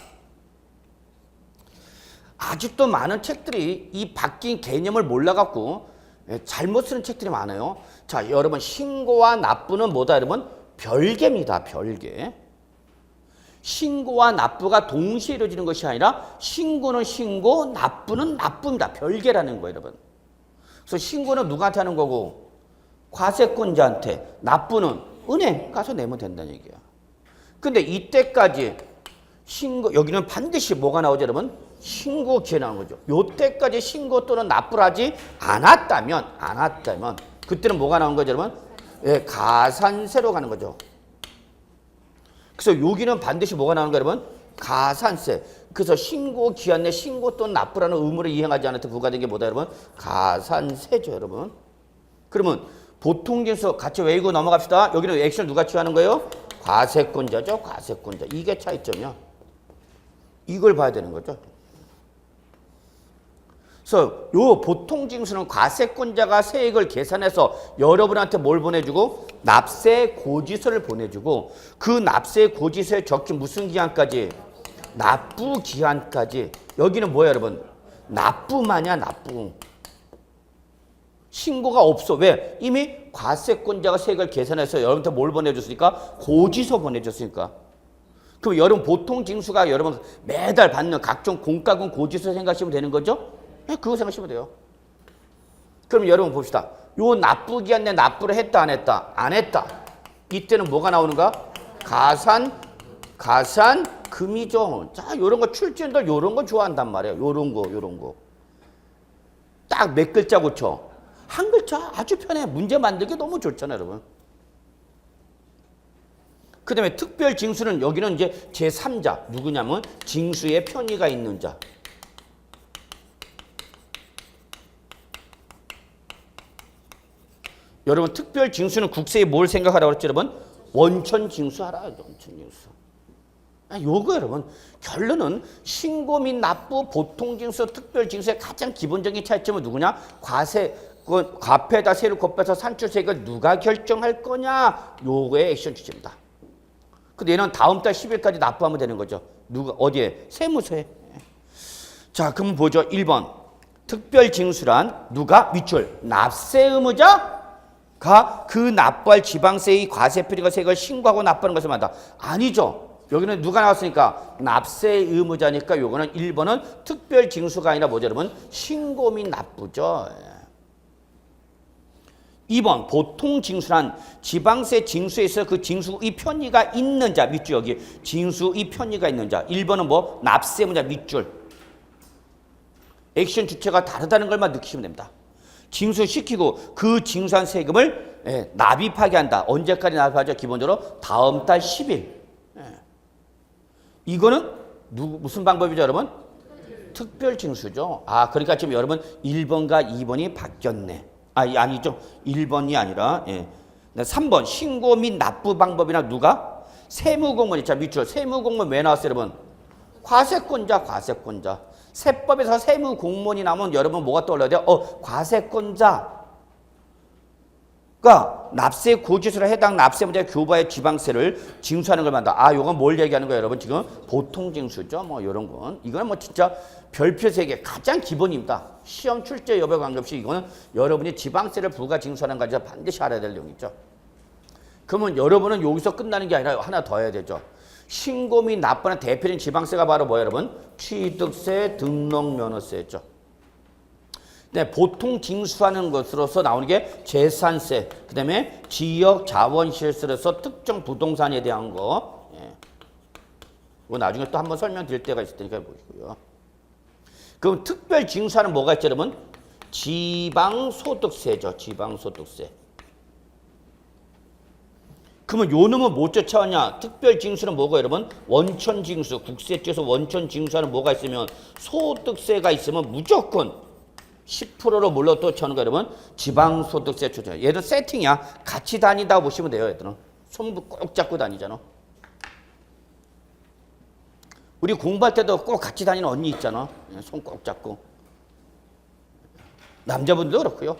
아직도 많은 책들이 이 바뀐 개념을 몰라갖고 잘못 쓰는 책들이 많아요. 자, 여러분 신고와 납부는 뭐다, 여러분? 별개입니다. 별개. 신고와 납부가 동시에 이루어지는 것이 아니라 신고는 신고, 납부는 납부입니다. 별개라는 거예요, 여러분. 그래서 신고는 누구한테 하는 거고 과세권자한테, 납부는 은행 가서 내면 된다는 얘기야. 근데 이때까지 신고, 여기는 반드시 뭐가 나오죠, 여러분? 신고 기회 나오는 거죠. 요때까지 신고 또는 납부를 하지 않았다면 그때는 뭐가 나오는 거죠, 여러분? 예, 가산세로 가는 거죠. 그래서 여기는 반드시 뭐가 나오는 거예요, 여러분? 가산세. 그래서 신고 기한 내 신고 또는 납부라는 의무를 이행하지 않을 때 부과된 게 뭐다, 여러분? 가산세죠, 여러분. 그러면 보통징수 같이 외우고 넘어갑시다. 여기는 액션 누가 취하는 거예요? 과세권자죠, 과세권자. 이게 차이점이야. 이걸 봐야 되는 거죠. 그래서 요 보통징수는 과세권자가 세액을 계산해서 여러분한테 뭘 보내주고? 납세 고지서를 보내주고, 그 납세 고지서에 적힌 무슨 기한까지? 납부 기한까지. 여기는 뭐야, 여러분? 납부만이야, 납부. 신고가 없어. 왜? 이미 과세권자가 세액을 계산해서 여러분한테 뭘 보내줬으니까? 고지서 보내줬으니까. 그럼 여러분 보통징수가 여러분 매달 받는 각종 공과금 고지서 생각하시면 되는 거죠? 네, 그거 생각하시면 돼요. 그럼 여러분 봅시다. 요 납부 기한 내 납부를 했다, 안 했다? 안 했다. 이때는 뭐가 나오는가? 가산금이죠. 자, 요런 거 출제인들 요런 거 좋아한단 말이에요. 요런 거. 딱 몇 글자 고쳐? 한 글자 아주 편해. 문제 만들기 너무 좋잖아요, 여러분. 그 다음에 특별징수는 여기는 이제 제3자. 누구냐면 징수의 편의가 있는 자. 여러분 특별징수는 국세에 뭘 생각하라고 그랬죠, 여러분? 원천징수하라. 원천징수. 요거 여러분 결론은 신고 및 납부, 보통징수, 특별징수의 가장 기본적인 차이점은 누구냐? 과폐에다 세를 곱해서 산출세액을 누가 결정할 거냐? 요거의 액션 주제입니다. 근데 얘는 다음 달 10일까지 납부하면 되는 거죠. 누가 어디에? 세무서에. 자, 그럼 보죠. 1번. 특별징수란 누가? 윗줄. 납세 의무자가 그 납부할 지방세의 과세표리가 세액을 신고하고 납부하는 것을 말한다. 아니죠. 여기는 누가 나왔으니까 납세 의무자니까 요거는 1번은 특별징수가 아니라 뭐죠, 여러분? 신고 및 납부죠. 2번 보통징수란 지방세 징수에서 그 징수의 편의가 있는 자. 밑줄 여기 징수의 편의가 있는 자. 1번은 뭐? 납세 의무자 밑줄. 액션 주체가 다르다는 걸만 느끼시면 됩니다. 징수시키고 그 징수한 세금을 납입하게 한다. 언제까지 납입하죠? 기본적으로 다음 달 10일. 이거는 무슨 방법이죠, 여러분? 특별징수죠. 아, 그러니까 지금 여러분 1번과 2번이 바뀌었네. 아니죠. 1번이 아니라 3번 신고 및 납부 방법이나 누가? 세무공무원 있잖아. 밑줄. 세무공무원 왜 나왔어요, 여러분? 과세권자. 세법에서 세무공무원이 나오면 여러분 뭐가 떠올라야 돼요? 과세권자가 납세 고지서에 해당 납세문제 교부의 지방세를 징수하는 걸 말한다. 요건 뭘 얘기하는 거예요, 여러분? 지금 보통징수죠. 뭐 이런 건. 이거는 뭐 진짜 별표 세계 가장 기본입니다. 시험 출제 여부에 관계없이 이거는 여러분이 지방세를 부과 징수하는 것까지 반드시 알아야 될 내용이죠. 그러면 여러분은 여기서 끝나는 게 아니라 하나 더 해야 되죠. 신고 및 납부는 대표적인 지방세가 바로 뭐예요, 여러분? 취득세, 등록면허세죠. 네, 보통 징수하는 것으로서 나오는 게 재산세, 그 다음에 지역자원시설에서 특정 부동산에 대한 거. 이거 나중에 또 한번 설명드릴 때가 있을 테니까 보시고요. 그럼 특별 징수하는 뭐가 있죠, 여러분? 지방소득세죠, 지방소득세. 그러면 요 놈은 뭐 쫓아왔냐? 특별징수는 뭐고 여러분? 원천징수, 국세청에서 원천징수하는 뭐가 있으면 소득세가 있으면 무조건 10%로 물러 또 쳐는 거 여러분? 지방소득세 쫓아. 얘들 세팅이야. 같이 다닌다고 보시면 돼요, 얘들은. 손 꼭 잡고 다니잖아. 우리 공부할 때도 꼭 같이 다니는 언니 있잖아. 손 꼭 잡고. 남자분들도 그렇고요.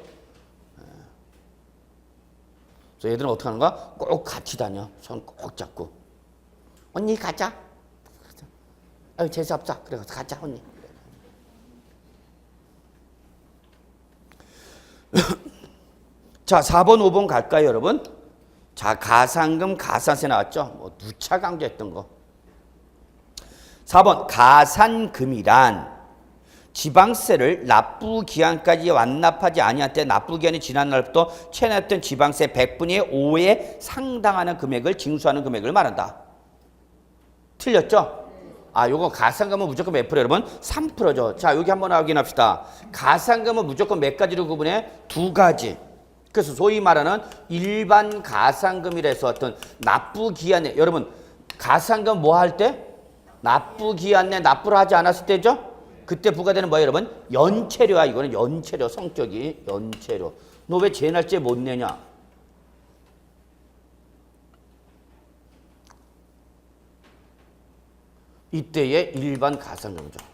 그래서 얘들은 어떻게 하는가? 꼭 같이 다녀. 손 꼭 잡고. 언니 가자. 아유 재수없어. 그래 가자 언니. 자 4번 5번 갈까요, 여러분? 자 가산금 가산세 나왔죠? 뭐 누차 강조했던 거. 4번 가산금이란 지방세를 납부기한까지 완납하지 아니할 때 납부기한이 지난 날부터 체납했던 지방세 100분의 5에 상당하는 금액을 징수하는 금액을 말한다. 틀렸죠? 요거 가산금은 무조건 몇 프로 여러분? 3%죠. 자, 여기 한번 확인합시다. 가산금은 무조건 몇 가지로 구분해? 두 가지. 그래서 소위 말하는 일반 가산금이라 해서 어떤 납부기한에, 여러분 가산금 뭐 할 때? 납부기한에 납부를 하지 않았을 때죠? 그때 부과되는 뭐예요 여러분? 연체료야. 이거는 연체료. 성격이 연체료. 너 왜 재날짜에 못 내냐? 이때의 일반 가산금이죠.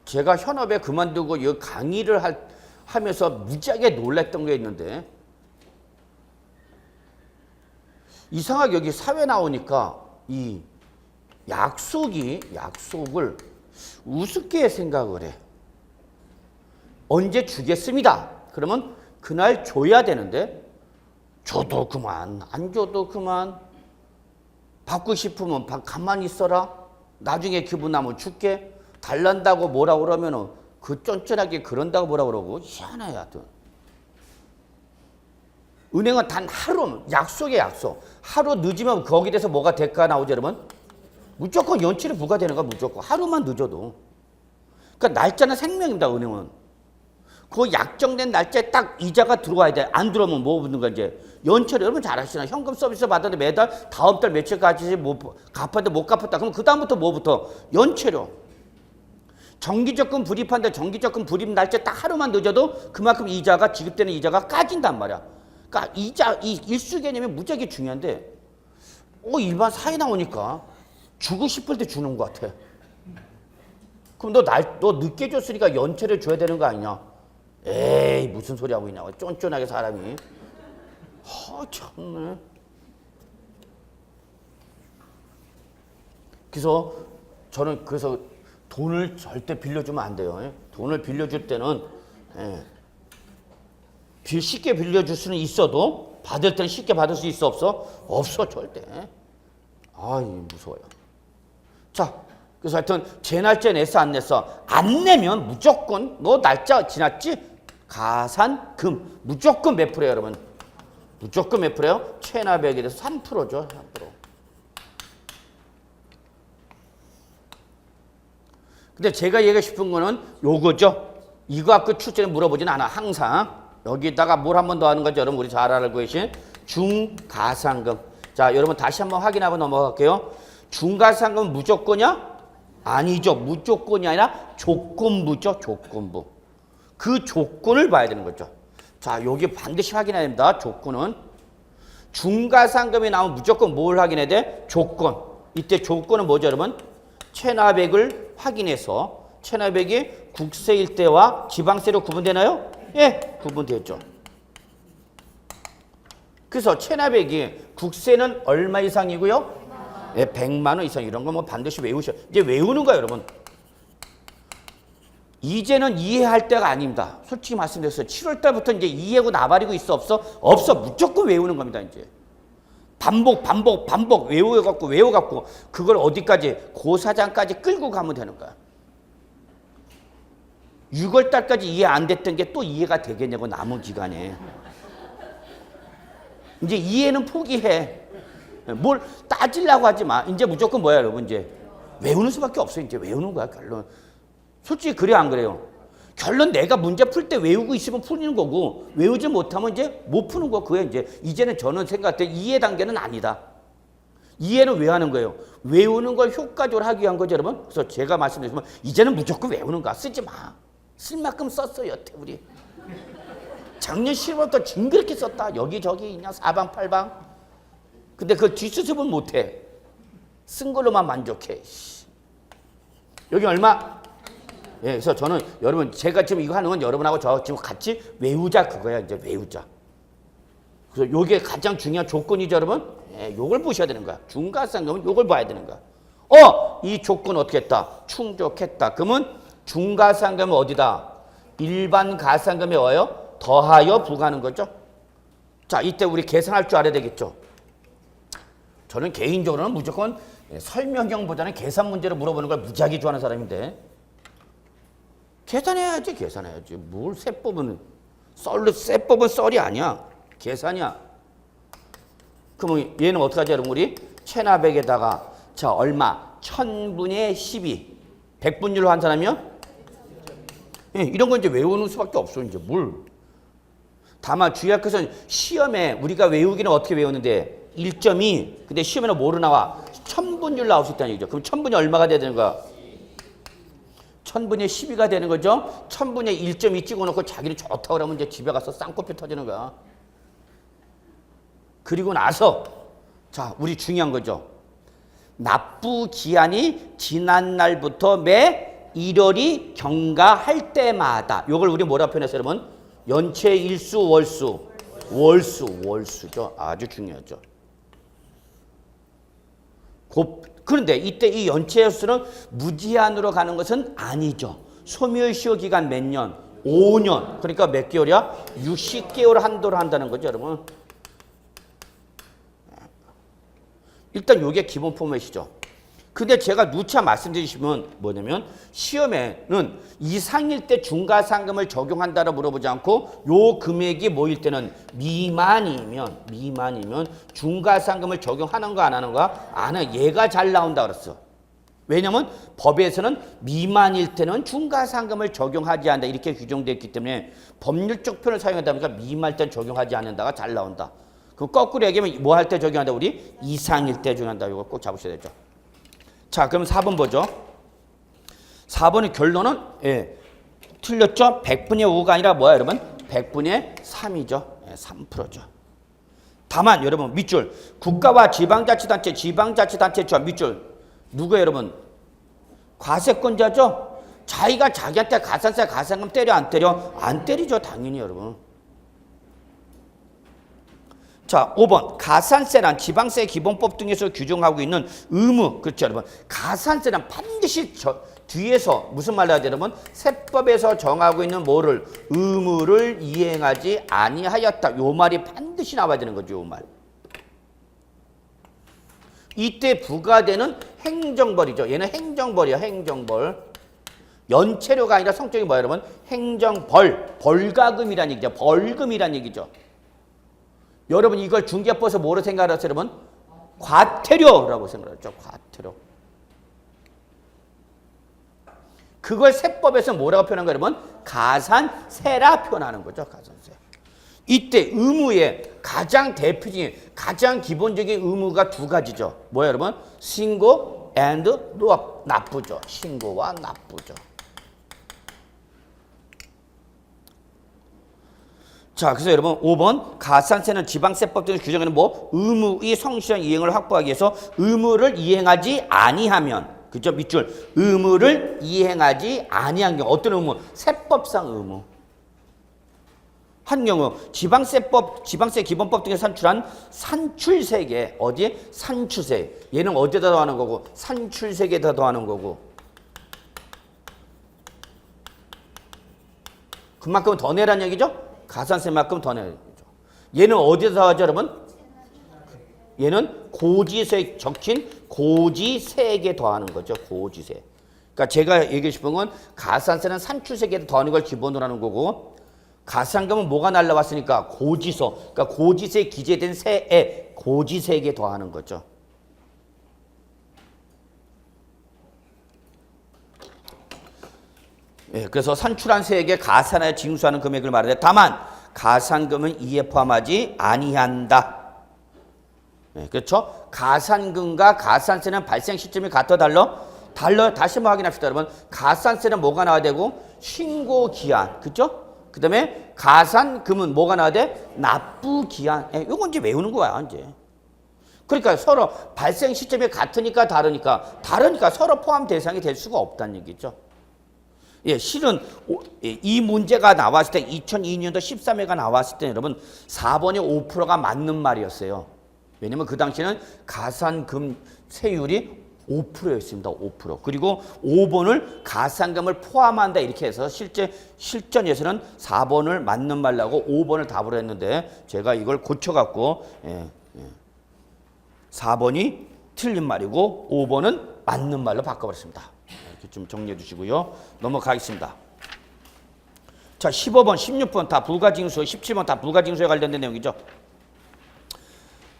제가 현업에 그만두고 이 강의를 하면서 무지하게 놀랬던 게 있는데, 이상하게 여기 사회 나오니까 이 약속을 우습게 생각을 해. 언제 주겠습니다. 그러면 그날 줘야 되는데 줘도 그만, 안 줘도 그만. 받고 싶으면 가만히 있어라. 나중에 기분 나면 줄게. 달란다고 뭐라 그러면은 그 쫀쫀하게 그런다고 뭐라 그러고 희한해 하여튼. 은행은 단 하루, 약속에 약속. 하루 늦으면 거기에 대해서 뭐가 대가 나오죠 여러분? 무조건 연체료 부과되는 거야. 무조건. 하루만 늦어도. 그러니까 날짜는 생명입니다. 은행은. 그 약정된 날짜에 딱 이자가 들어와야 돼. 안 들어오면 뭐 붙는 거야 이제. 연체료 여러분 잘 아시잖아요. 현금 서비스 받았는데 매달 다음 달 며칠까지 갚았는데 못 갚았다. 그럼 그 다음부터 뭐부터? 연체료. 정기적금 불입한데 정기적금 불입 날짜 딱 하루만 늦어도 그만큼 이자가 지급되는 이자가 까진단 말이야. 그러니까 이 일수 개념이 무지하게 중요한데 일반 사회 나오니까 주고 싶을 때 주는 것 같아. 그럼 너 늦게 줬으니까 연체료 줘야 되는 거 아니냐? 에이 무슨 소리 하고 있냐고. 쫀쫀하게 사람이. 참네. 그래서 저는 돈을 절대 빌려주면 안 돼요. 돈을 빌려줄 때는 쉽게 빌려줄 수는 있어도 받을 때는 쉽게 받을 수 있어 없어? 없어 절대. 무서워요. 자, 그래서 하여튼 제 날짜에 냈어 안 냈어? 안 내면 무조건 너 날짜 지났지? 가산금 무조건 몇 프로예요 여러분? 무조건 몇 프로예요? 체납액에 대해서 3%죠. 3%. 근데 제가 얘기하고 싶은 거는 요거죠. 이거 갖고 출제에 물어보진 않아. 항상 여기다가 뭘 한 번 더 하는 거죠. 여러분 우리 잘 알고 계신 중가산금. 자, 여러분 다시 한번 확인하고 넘어갈게요. 중가산금은 무조건이야? 아니죠. 무조건이 아니라 조건부죠. 조건부. 그 조건을 봐야 되는 거죠. 자, 여기 반드시 확인해야 됩니다. 조건은. 중가산금이 나오면 무조건 뭘 확인해야 돼? 조건. 이때 조건은 뭐죠, 여러분? 체납액을 확인해서 체납액이 국세일 때와 지방세로 구분되나요? 예, 구분되죠. 그래서 체납액이 국세는 얼마 이상이고요? 예, 100만 원 이상. 이런 거 뭐 반드시 외우셔. 이제 외우는 거예요, 여러분. 이제는 이해할 때가 아닙니다. 솔직히 말씀드렸어요. 7월 달부터 이제 이해하고 나발이고 있어 없어? 없어. 무조건 외우는 겁니다, 이제. 반복 외워갖고 그걸 어디까지? 고사장까지 끌고 가면 되는 거야. 6월 달까지 이해 안 됐던 게 또 이해가 되겠냐고 남은 기간에. 이제 이해는 포기해. 뭘 따지려고 하지 마. 이제 무조건 뭐야, 여러분? 이제 외우는 수밖에 없어요. 이제 외우는 거야, 결론. 솔직히 그래요, 안 그래요? 결론 내가 문제 풀 때 외우고 있으면 풀리는 거고 외우지 못하면 이제 못 푸는 거. 그게 이제는 저는 생각할 때 이해 단계는 아니다. 이해는 왜 하는 거예요? 외우는 걸 효과적으로 하기 위한 거죠, 여러분. 그래서 제가 말씀드리지만 이제는 무조건 외우는 거야. 쓰지 마. 쓸 만큼 썼어요, 여태 우리. 작년 10월부터 징그럽게 썼다. 여기저기 그냥 사방팔방. 근데 그 뒷수습은 못해. 쓴 걸로만 만족해. 여기 얼마? 예, 그래서 저는 여러분 제가 지금 이거 하는 건 여러분하고 저 지금 같이 외우자 그거야. 이제 외우자. 그래서 요게 가장 중요한 조건이죠, 여러분. 예, 요걸 보셔야 되는 거야. 중가산금은 요걸 봐야 되는 거야. 이 조건 어떻게 했다? 충족했다. 그러면 중가산금은 어디다? 일반 가산금에 와요? 더하여 부과하는 거죠. 자, 이때 우리 계산할 줄 알아야 되겠죠. 저는 개인적으로는 무조건 설명형보다는 계산 문제를 물어보는 걸 무지하게 좋아하는 사람인데 계산해야지 계산해야지. 뭘 세법은 세법은 썰이 아니야. 계산이야. 그러면 얘는 어떡하지 여러분? 우리 체납액에다가 자 얼마? 1000분의 12 100분율로 환산하면 이런 거 이제 외우는 수밖에 없어. 이제 뭘. 다만 주의할 것은 시험에 우리가 외우기는 어떻게 외우는데 1.2 근데 시험에는 뭐로 나와? 1000분율 나올 수 있다는 얘기죠. 그럼 1000분이 얼마가 돼야 되는 거야? 1000분의 12가 되는 거죠. 1000분의 1.2 찍어놓고 자기는 좋다고 그러면 이제 집에 가서 쌍꺼풀 터지는 거야. 그리고 나서 자 우리 중요한 거죠. 납부 기한이 지난 날부터 매 1월이 경과할 때마다 요걸 우리 뭐라 표현했어요 여러분? 연체 일수 월수죠. 아주 중요하죠. 그런데 이때 이 연체 일수는 무제한으로 가는 것은 아니죠. 소멸시효 기간 몇 년? 5년. 그러니까 몇 개월이야? 60개월 한도로 한다는 거죠 여러분. 일단 이게 기본 포맷이죠. 근데 제가 누차 말씀드리시면 뭐냐면 시험에는 이상일 때 중과상금을 적용한다고 물어보지 않고 요 금액이 뭐일 때는 미만이면 중과상금을 적용하는 거 안 하는 거야? 안 해. 얘가 잘 나온다 그랬어. 왜냐면 법에서는 미만일 때는 중과상금을 적용하지 않는다 이렇게 규정되어 있기 때문에 법률적 표현을 사용하다 보니까 미만일 때는 적용하지 않는다가 잘 나온다. 그 거꾸로 얘기하면 뭐 할 때 적용한다? 우리 이상일 때 적용한다. 이거 꼭 잡으셔야 되죠. 자, 그럼 4번 보죠. 4번의 결론은 틀렸죠? 100분의 5가 아니라 뭐야, 여러분? 100분의 3이죠. 3%죠. 다만 여러분 밑줄 국가와 지방자치단체 밑줄 누구예요, 여러분? 과세권자죠. 자기가 자기한테 가산세 가산금 때려 안 때려? 안 때리죠, 당연히 여러분. 자, 5번 가산세란 지방세 기본법 등에서 규정하고 있는 의무. 그렇죠, 여러분. 가산세란 반드시 뒤에서 무슨 말을 해야 돼요, 여러분? 세법에서 정하고 있는 뭐를 의무를 이행하지 아니하였다. 요 말이 반드시 나와야 되는 거죠, 요 말. 이때 부과되는 행정벌이죠. 얘는 행정벌이야, 행정벌. 연체료가 아니라 성격이 뭐예요, 여러분? 행정벌, 벌가금이란 얘기죠. 벌금이란 얘기죠. 여러분 이걸 중개법에서 뭐로 생각하세요, 여러분? 과태료라고 생각하죠. 과태료. 그걸 세법에서 뭐라고 표현한 거예요, 여러분? 가산세라 표현하는 거죠. 가산세. 이때 의무의 가장 대표적인 가장 기본적인 의무가 두 가지죠. 뭐예요, 여러분? 신고 and 납부죠. 신고와 납부죠. 자, 그래서 여러분 5번 가산세는 지방세법 등의 규정에는 뭐 의무의 성실한 이행을 확보하기 위해서 의무를 이행하지 아니하면 그죠? 밑줄 의무를 이행하지 아니한 경우 어떤 의무? 세법상 의무. 한 경우 지방세 기본법 등에 산출한 산출세계 어디에? 산출세. 얘는 어디에다 더하는 거고? 산출세계에다 더하는 거고. 그만큼 더 내란 얘기죠? 가산세만큼 더 내죠. 얘는 어디에서 하죠, 여러분? 얘는 고지세에 적힌 고지세액에 더하는 거죠. 고지세. 그러니까 제가 얘기하고 싶은 건 가산세는 산출세액에 더하는 걸 기본으로 하는 거고 가산금은 뭐가 날라왔으니까 고지서. 그러니까 고지세에 기재된 세액, 고지세액에 더하는 거죠. 그래서 산출한 세액에 가산하여 징수하는 금액을 말하되 다만 가산금은 이에 포함하지 아니한다. 그렇죠? 가산금과 가산세는 발생 시점이 같아 달라요. 다시 한번 확인합시다, 여러분. 가산세는 뭐가 나와야 되고 신고 기한, 그렇죠? 그 다음에 가산금은 뭐가 나와야 돼? 납부 기한. 이건 이제 외우는 거야, 이제. 그러니까 서로 발생 시점이 같으니까 다르니까 서로 포함 대상이 될 수가 없다는 얘기죠. 실은 이 문제가 나왔을 때 2002년도 13회가 나왔을 때 여러분 4번이 5%가 맞는 말이었어요. 왜냐면 그 당시에는 가산금 세율이 5%였습니다. 5%. 그리고 5번을 가산금을 포함한다 이렇게 해서 실전에서는 4번을 맞는 말라고 5번을 답으로 했는데 제가 이걸 고쳐갖고 4번이 틀린 말이고 5번은 맞는 말로 바꿔버렸습니다. 이렇게 좀 정리해 주시고요. 넘어가겠습니다. 자, 15번, 16번 다 불가징수, 17번 다 불가징수에 관련된 내용이죠.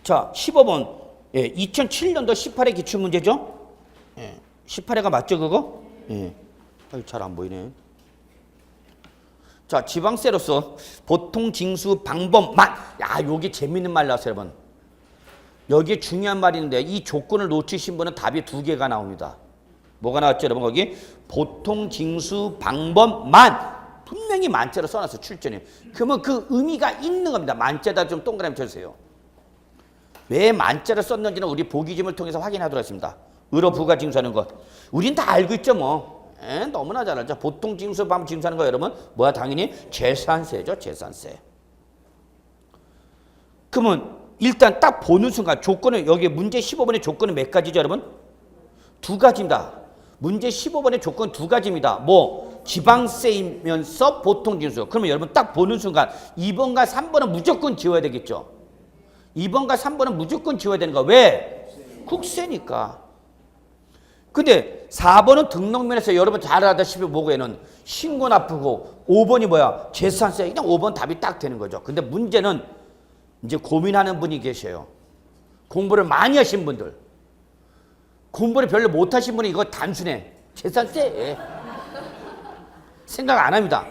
자, 15번 2007년도 18회 기출문제죠. 18회가 맞죠 그거? 잘 안 보이네. 자, 지방세로서 보통 징수 방법만. 야, 여기 재밌는 말 나왔어요, 여러분. 여기 중요한 말이 있는데 이 조건을 놓치신 분은 답이 2개가 나옵니다. 뭐가 나왔죠, 여러분? 거기 보통 징수 방법만. 분명히 만자로 써놨어, 출전이. 그러면 그 의미가 있는 겁니다. 만자에다 좀 동그라미 쳐주세요. 왜 만자를 썼는지는 우리 보기짐을 통해서 확인하도록 하겠습니다. 의로 부가 징수하는 것. 우린 다 알고 있죠, 뭐. 너무나 잘 알죠. 보통 징수 방법 징수하는 거 여러분 뭐야? 당연히 재산세죠. 재산세. 그러면 일단 딱 보는 순간 조건은 여기 문제 15번의 조건은 몇 가지죠 여러분? 2가지입니다. 문제 15번의 조건 2가지입니다. 뭐 지방세이면서 보통 징수. 그러면 여러분 딱 보는 순간 2번과 3번은 무조건 지워야 되겠죠. 2번과 3번은 무조건 지워야 되는 거. 왜? 국세니까. 근데 4번은 등록면에서 여러분 잘 알다시피 뭐고에는 신고 나쁘고 5번이 뭐야? 재산세. 그냥 5번 답이 딱 되는 거죠. 근데 문제는 이제 고민하는 분이 계셔요. 공부를 많이 하신 분들. 공부를 별로 못 하신 분이 이거 단순해. 재산세. 생각 안 합니다.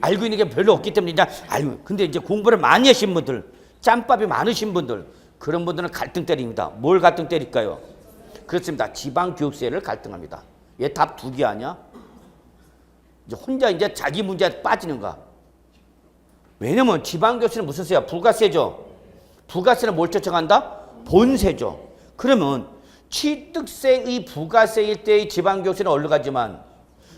알고 있는 게 별로 없기 때문에 그냥 알고. 근데 이제 공부를 많이 하신 분들, 짬밥이 많으신 분들, 그런 분들은 갈등 때립니다. 뭘 갈등 때릴까요? 그렇습니다. 지방교육세를 갈등합니다. 얘 답 2개 아니야? 이제 혼자 이제 자기 문제에 빠지는가? 왜냐면 지방교육세는 무슨 세야? 부가세죠. 부가세는 뭘 쫓아간다? 본세죠. 그러면 취득세의 부가세일 때의 지방교육세는 어디로 가지만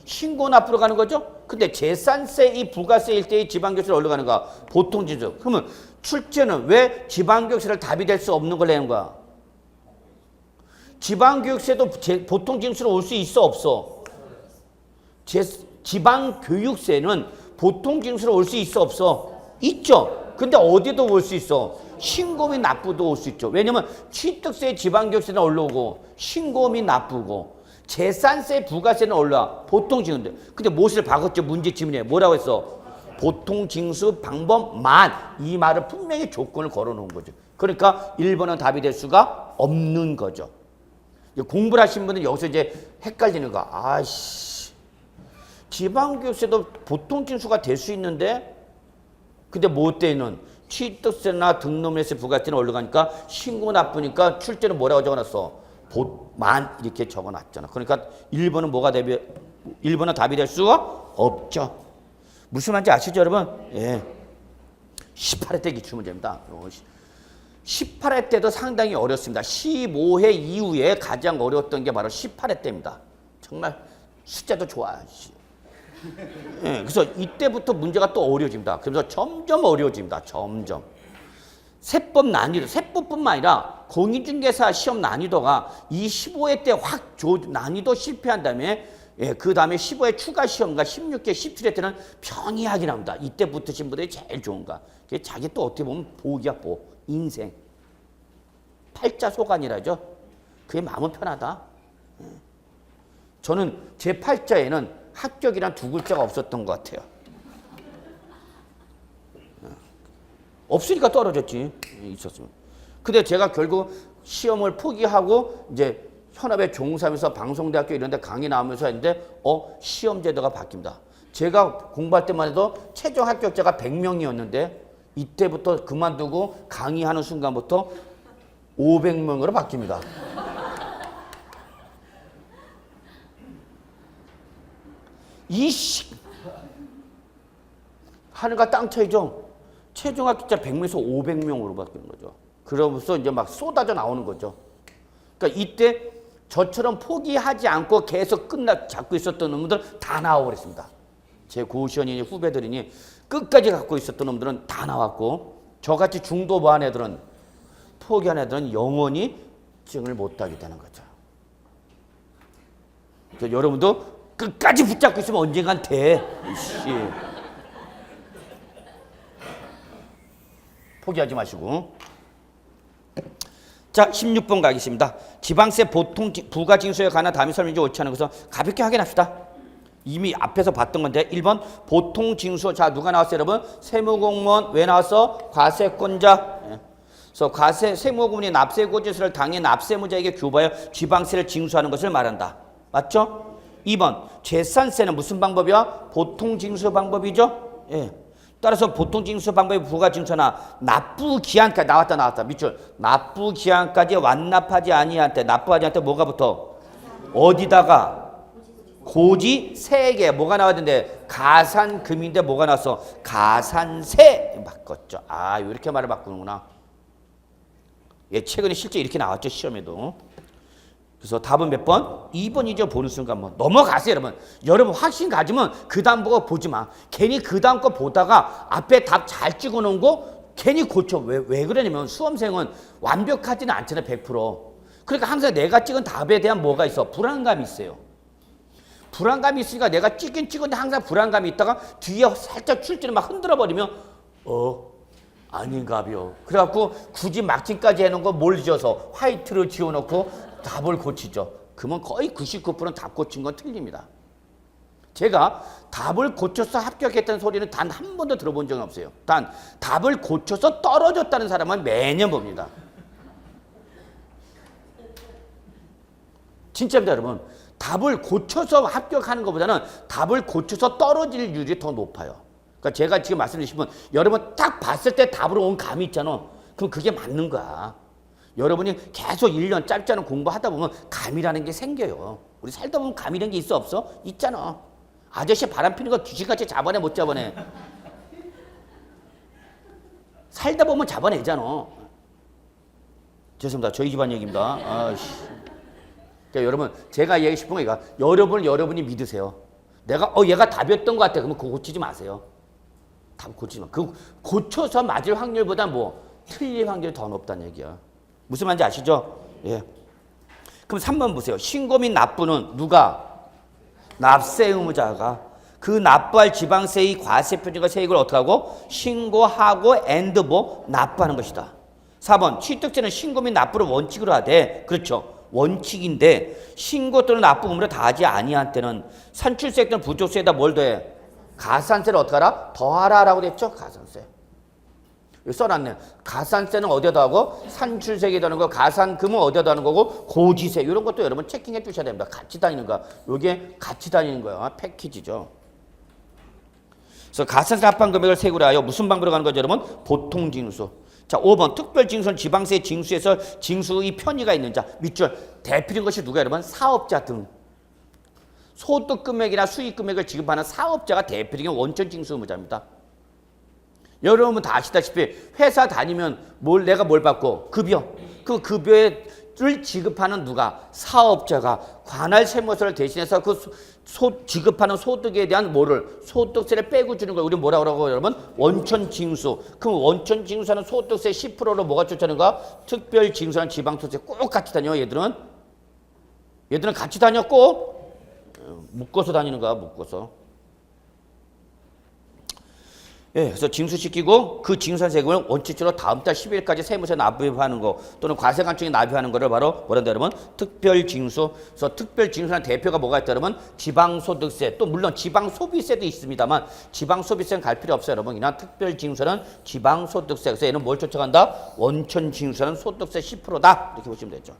신고 납부로 가는 거죠? 근데 재산세의 부가세일 때의 지방교육세는 어디로 가는가? 보통징수. 그러면 출제는 왜 지방교육세를 답이 될 수 없는 걸 내는 거야? 지방교육세도 보통징수로 올 수 있어 없어? 지방교육세는 보통징수로 올 수 있어 없어? 있죠. 근데 어디도 올 수 있어? 신고 및 납부도 올 수 있죠. 왜냐면 취득세 지방교육세는 올라오고 신고 및 납부고 재산세 부가세는 올라와. 보통징수인데. 근데 무엇을 바꿨죠? 문제 지문에 뭐라고 했어? 보통징수 방법만. 이 말을 분명히 조건을 걸어놓은 거죠. 그러니까 1번은 답이 될 수가 없는 거죠. 공부를 하신 분은 여기서 이제 헷갈리는 거. 아씨, 지방교육세도 보통징수가 될 수 있는데 근데 뭐 때는 취득세나 등록면세 부가세는 올라가니까 신고 나쁘니까 출제는 뭐라고 적어놨어? 만 이렇게 적어놨잖아. 그러니까 1번은 뭐가 답이 1번은 답이 될 수가 없죠. 무슨 말인지 아시죠 여러분? 예. 18회 때 기출문제입니다. 18회 때도 상당히 어렵습니다. 15회 이후에 가장 어려웠던 게 바로 18회 때입니다. 정말 숫자도 좋아. 예, 그래서 이때부터 문제가 또 어려워집니다. 그래서 점점 어려워집니다. 점점. 세법 난이도, 세법뿐만 아니라 공인중개사 시험 난이도가 이 15회 때 확 난이도 실패한 다음에 그 다음에 15회 추가 시험과 16회, 17회 때는 평이하게 나옵니다. 이때 붙으신 분들이 제일 좋은가. 자기 또 어떻게 보면 복이야, 복. 인생. 팔자소관이라죠. 그게 마음은 편하다. 저는 제 팔자에는 합격이란 2글자가 없었던 것 같아요. 없으니까 떨어졌지. 있었으면. 근데 제가 결국 시험을 포기하고 이제 현업에 종사하면서 방송대학교 이런 데 강의 나오면서 했는데 시험 제도가 바뀝니다. 제가 공부할 때만 해도 최종 합격자가 100명이었는데 이때부터 그만두고 강의하는 순간부터 500명으로 바뀝니다. 하늘과 땅 차이죠. 최종 합격자 100명에서 500명으로 바뀌는 거죠. 그러면서 이제 막 쏟아져 나오는 거죠. 그러니까 이때 저처럼 포기하지 않고 계속 잡고 있었던 놈들 다 나와버렸습니다. 제 고시원이니 후배들이니 끝까지 갖고 있었던 놈들은 다 나왔고 저같이 중도부한 애들은 포기한 애들은 영원히 증을 못하게 되는 거죠. 그래서 여러분도 끝까지 붙잡고 있으면 언젠간 돼. 포기하지 마시고. 자, 16번 가겠습니다. 지방세 보통 부가징수에 관한 다음에 설명이 옳지 않은 것은 가볍게 확인합시다. 이미 앞에서 봤던 건데 1번 보통징수. 자, 누가 나왔어요 여러분? 세무공무원. 왜 나왔어? 과세권자. 그래서 세무공무원이 납세고지서를 당해 납세무자에게 교부하여 지방세를 징수하는 것을 말한다. 맞죠? 2번 재산세는 무슨 방법이야? 보통징수 방법이죠. 예. 따라서 보통징수 방법이 부가징수나 납부기한까지 나왔다. 밑줄 납부기한까지 완납하지 아니한 때 납부하지 않을 때 뭐가 붙어? 어디다가? 고지세액에 뭐가 나와야 되는데 가산금인데 뭐가 나왔어? 가산세 바꿨죠. 아, 이렇게 말을 바꾸는구나. 예, 최근에 실제 이렇게 나왔죠, 시험에도. 그래서 답은 몇 번? 2번이죠. 보는 순간 뭐 넘어가세요, 여러분. 여러분 확신 가지면 그 다음 거 보지 마. 괜히 그 다음 거 보다가 앞에 답 잘 찍어 놓은 거 괜히 고쳐. 왜 그러냐면 수험생은 완벽하지는 않잖아요, 100%. 그러니까 항상 내가 찍은 답에 대한 뭐가 있어? 불안감이 있어요. 불안감이 있으니까 내가 찍긴 찍었는데 항상 불안감이 있다가 뒤에 살짝 출제를 막 흔들어 버리면 아닌가벼. 그래갖고 굳이 막진까지 해놓은 거 뭘 지어서 화이트를 지어놓고 답을 고치죠. 그러면 거의 99%는 답 고친 건 틀립니다. 제가 답을 고쳐서 합격했다는 소리는 단 한 번도 들어본 적은 없어요. 단 답을 고쳐서 떨어졌다는 사람은 매년 봅니다. 진짜입니다, 여러분. 답을 고쳐서 합격하는 것보다는 답을 고쳐서 떨어질 율이 더 높아요. 그러니까 제가 지금 말씀드린 분, 여러분 딱 봤을 때 답으로 온 감이 있잖아. 그럼 그게 맞는 거야. 여러분이 계속 1년 짧지 않은 공부하다 보면 감이라는 게 생겨요. 우리 살다 보면 감이라는 게 있어 없어? 있잖아. 아저씨 바람 피는 거 귀신같이 잡아내 못 잡아내. 살다 보면 잡아내잖아. 죄송합니다. 저희 집안 얘기입니다. 아이씨. 그러니까 여러분 제가 얘기하고 싶은 거 이거 여러분이 믿으세요. 내가 얘가 답이었던 것 같아. 그러면 그거 고치지 마세요. 답 고치지 마. 그 고쳐서 맞을 확률보다 뭐 틀릴 확률이 더 높다는 얘기야. 무슨 말인지 아시죠? 예. 그럼 3번 보세요. 신고 및 납부는 누가? 납세 의무자가 그 납부할 지방세의 과세 표준과 세액을 어떻게 하고? 신고하고 납부하는 것이다. 4번 취득세는 신고 및 납부를 원칙으로 하되 그렇죠. 원칙인데 신고 또는 납부 의무를 다하지 아니한 때는 산출세액 또는 부족세에다 뭘 더해? 가산세를 어떻게 하라? 더하라라고 됐죠? 가산세. 여기 써놨네. 가산세는 어디에 더하고? 산출세액에 더하는 거. 가산금은 어디에 더하는 거고? 고지세. 이런 것도 여러분 체킹해 주셔야 됩니다. 같이 다니는 거야. 이게 같이 다니는 거야. 패키지죠. 그래서 가산세 합한 금액을 세구려 하여 무슨 방법으로 가는 거죠, 여러분? 보통징수. 자, 5번 특별징수는 지방세 징수에서 징수의 편의가 있는 자. 밑줄 대표적인 것이 누가 여러분? 사업자 등. 소득금액이나 수익금액을 지급하는 사업자가 대표적인 원천징수 의무자입니다. 여러분 다 아시다시피 회사 다니면 내가 뭘 받고? 급여. 그 급여를 지급하는 누가? 사업자가 관할 세무서를 대신해서 그 지급하는 소득에 대한 소득세를 빼고 주는 걸 우리 뭐라고 그러고 여러분? 원천징수. 그럼 원천징수하는 소득세 10%로 뭐가 쫓아는가? 특별징수하는 지방소득세 꼭 같이 다녀. 얘들은 같이 다녀. 꼭 묶어서 다니는 거야. 묶어서. 예, 그래서 징수시키고 그 징수한 세금을 원칙적으로 다음 달 10일까지 세무서에 납부하는 거 또는 과세관청에 납부하는 거를 바로 뭐란다 여러분? 특별징수. 그래서 특별징수한 대표가 뭐가 있다 여러분? 지방소득세. 또 물론 지방소비세도 있습니다만 지방소비세는 갈 필요 없어요 여러분. 이런 특별징수는 지방소득세. 그래서 얘는 뭘 쫓아간다? 원천징수는 소득세 10%다. 이렇게 보시면 되죠.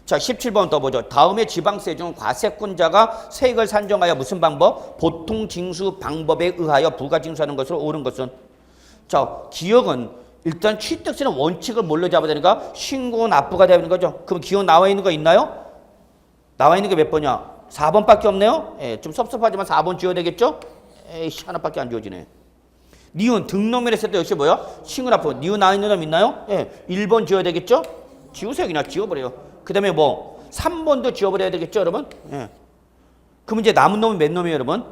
자, 17번 더 보죠. 다음에 지방세 중 과세권자가 세액을 산정하여 무슨 방법? 보통징수 방법에 의하여 부가징수하는 것으로 옳은 것은. 자, 기억은 일단 취득세는 원칙을 뭘로 잡아야 되는가? 신고 납부가 되는 거죠. 그럼 기억 나와 있는 거 있나요? 나와 있는 게 몇 번이야? 4번밖에 없네요. 예, 좀 섭섭하지만 4번 지워야 되겠죠? 에이씨, 하나밖에 안 지워지네. 니은 등록면에 했을 때 역시 뭐야? 신고 납부. 니은 나와 있는 놈 있나요? 예, 1번 지워야 되겠죠? 지우세요. 그냥 지워버려요. 그 다음에 3번도 지워버려야 되겠죠, 여러분? 예. 그럼 이제 남은 놈은 몇 놈이에요, 여러분?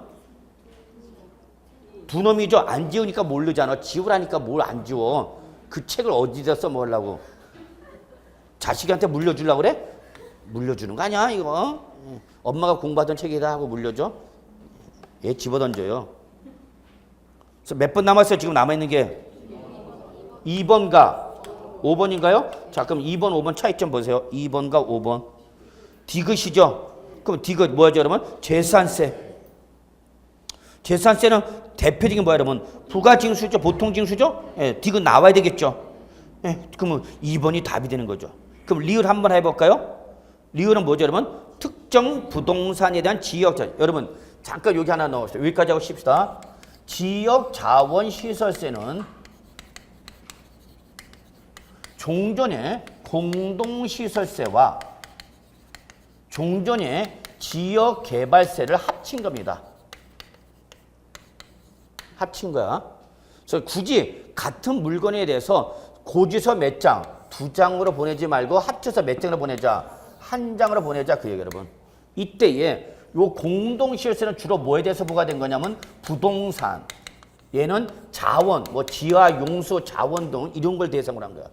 2놈이죠. 안 지우니까 모르잖아. 지우라니까 뭘 안 지워. 그 책을 어디다 써먹으려고. 자식한테 물려주려고 그래? 물려주는 거 아니야, 이거? 예. 엄마가 공부하던 책이다 하고 물려줘? 얘 집어던져요. 그래서 몇 번 남았어요, 지금 남아있는 게? 2번과 5번인가요? 자, 그럼 2번, 5번 차이점 보세요. 2번과 5번. 디귿이죠? 그럼 디귿 뭐죠, 여러분? 재산세. 재산세는 대표적인 뭐야, 여러분? 부가징수죠? 보통징수죠? 예, 디귿 나와야 되겠죠? 예, 그러면 2번이 답이 되는 거죠. 그럼 리을 한번 해볼까요? 리을은 뭐죠, 여러분? 특정 부동산에 대한 지역자. 여러분, 잠깐 여기 하나 넣어봅시다. 여기까지 하고 씁시다. 지역자원시설세는 종전의 공동시설세와 종전의 지역개발세를 합친 겁니다. 합친 거야. 그래서 굳이 같은 물건에 대해서 고지서 몇 장, 2장으로 보내지 말고 합쳐서 몇 장으로 보내자. 1장으로 보내자. 그 얘기 여러분. 이때에 요 공동시설세는 주로 뭐에 대해서 부과된 거냐면 부동산. 얘는 자원, 뭐 지하, 용수, 자원 등 이런 걸 대상으로 한 거야.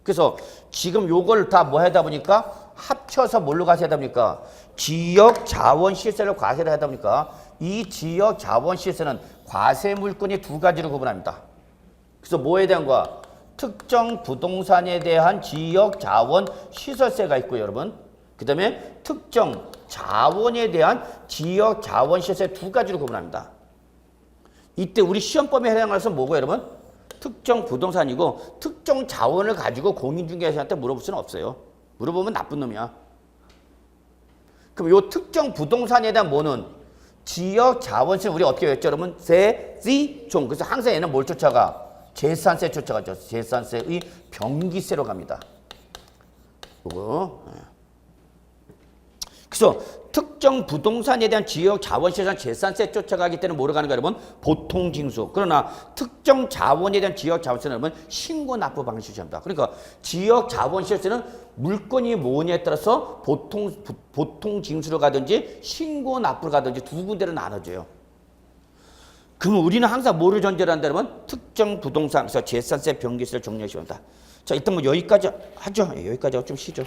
그래서 지금 요걸 다 뭐 하다 보니까 합쳐서 뭘로 과세하다 보니까 지역 자원 시세를 과세를 하다 보니까 이 지역 자원 시세는 과세 물건이 두 가지로 구분합니다. 그래서 뭐에 대한 거야? 특정 부동산에 대한 지역 자원 시설세가 있고요, 여러분. 그다음에 특정 자원에 대한 지역 자원 시세 두 가지로 구분합니다. 이때 우리 시험범위에 해당해서 뭐고, 여러분? 특정 부동산이고 특정 자원을 가지고 공인중개사한테 물어볼 수는 없어요. 물어보면 나쁜 놈이야. 그럼 요 특정 부동산에 대한 뭐는 지역 자원세 우리 어떻게 했죠, 여러분? 세지종. 그래서 항상 얘는 뭘 쫓아가? 재산세 쫓아가죠. 재산세의 병기세로 갑니다. 요거. 그래서 특정 부동산에 대한 지역 자원시장 재산세 쫓아가기 때문에 뭐로 가는 거예요, 여러분? 보통징수. 그러나 특정 자원에 대한 지역 자원세는 여러분 신고 납부 방식입니다. 그러니까 지역 자원시세는 물건이 뭐냐에 따라서 보통징수로 가든지 신고 납부로 가든지 두 군데로 나눠져요. 그러면 우리는 항상 뭐를 전제로 한다, 여러분? 특정 부동산, 그래서 재산세 병기세를 정리하시면 합니다. 자, 일단 뭐 여기까지 하죠. 여기까지 하고 좀 쉬죠.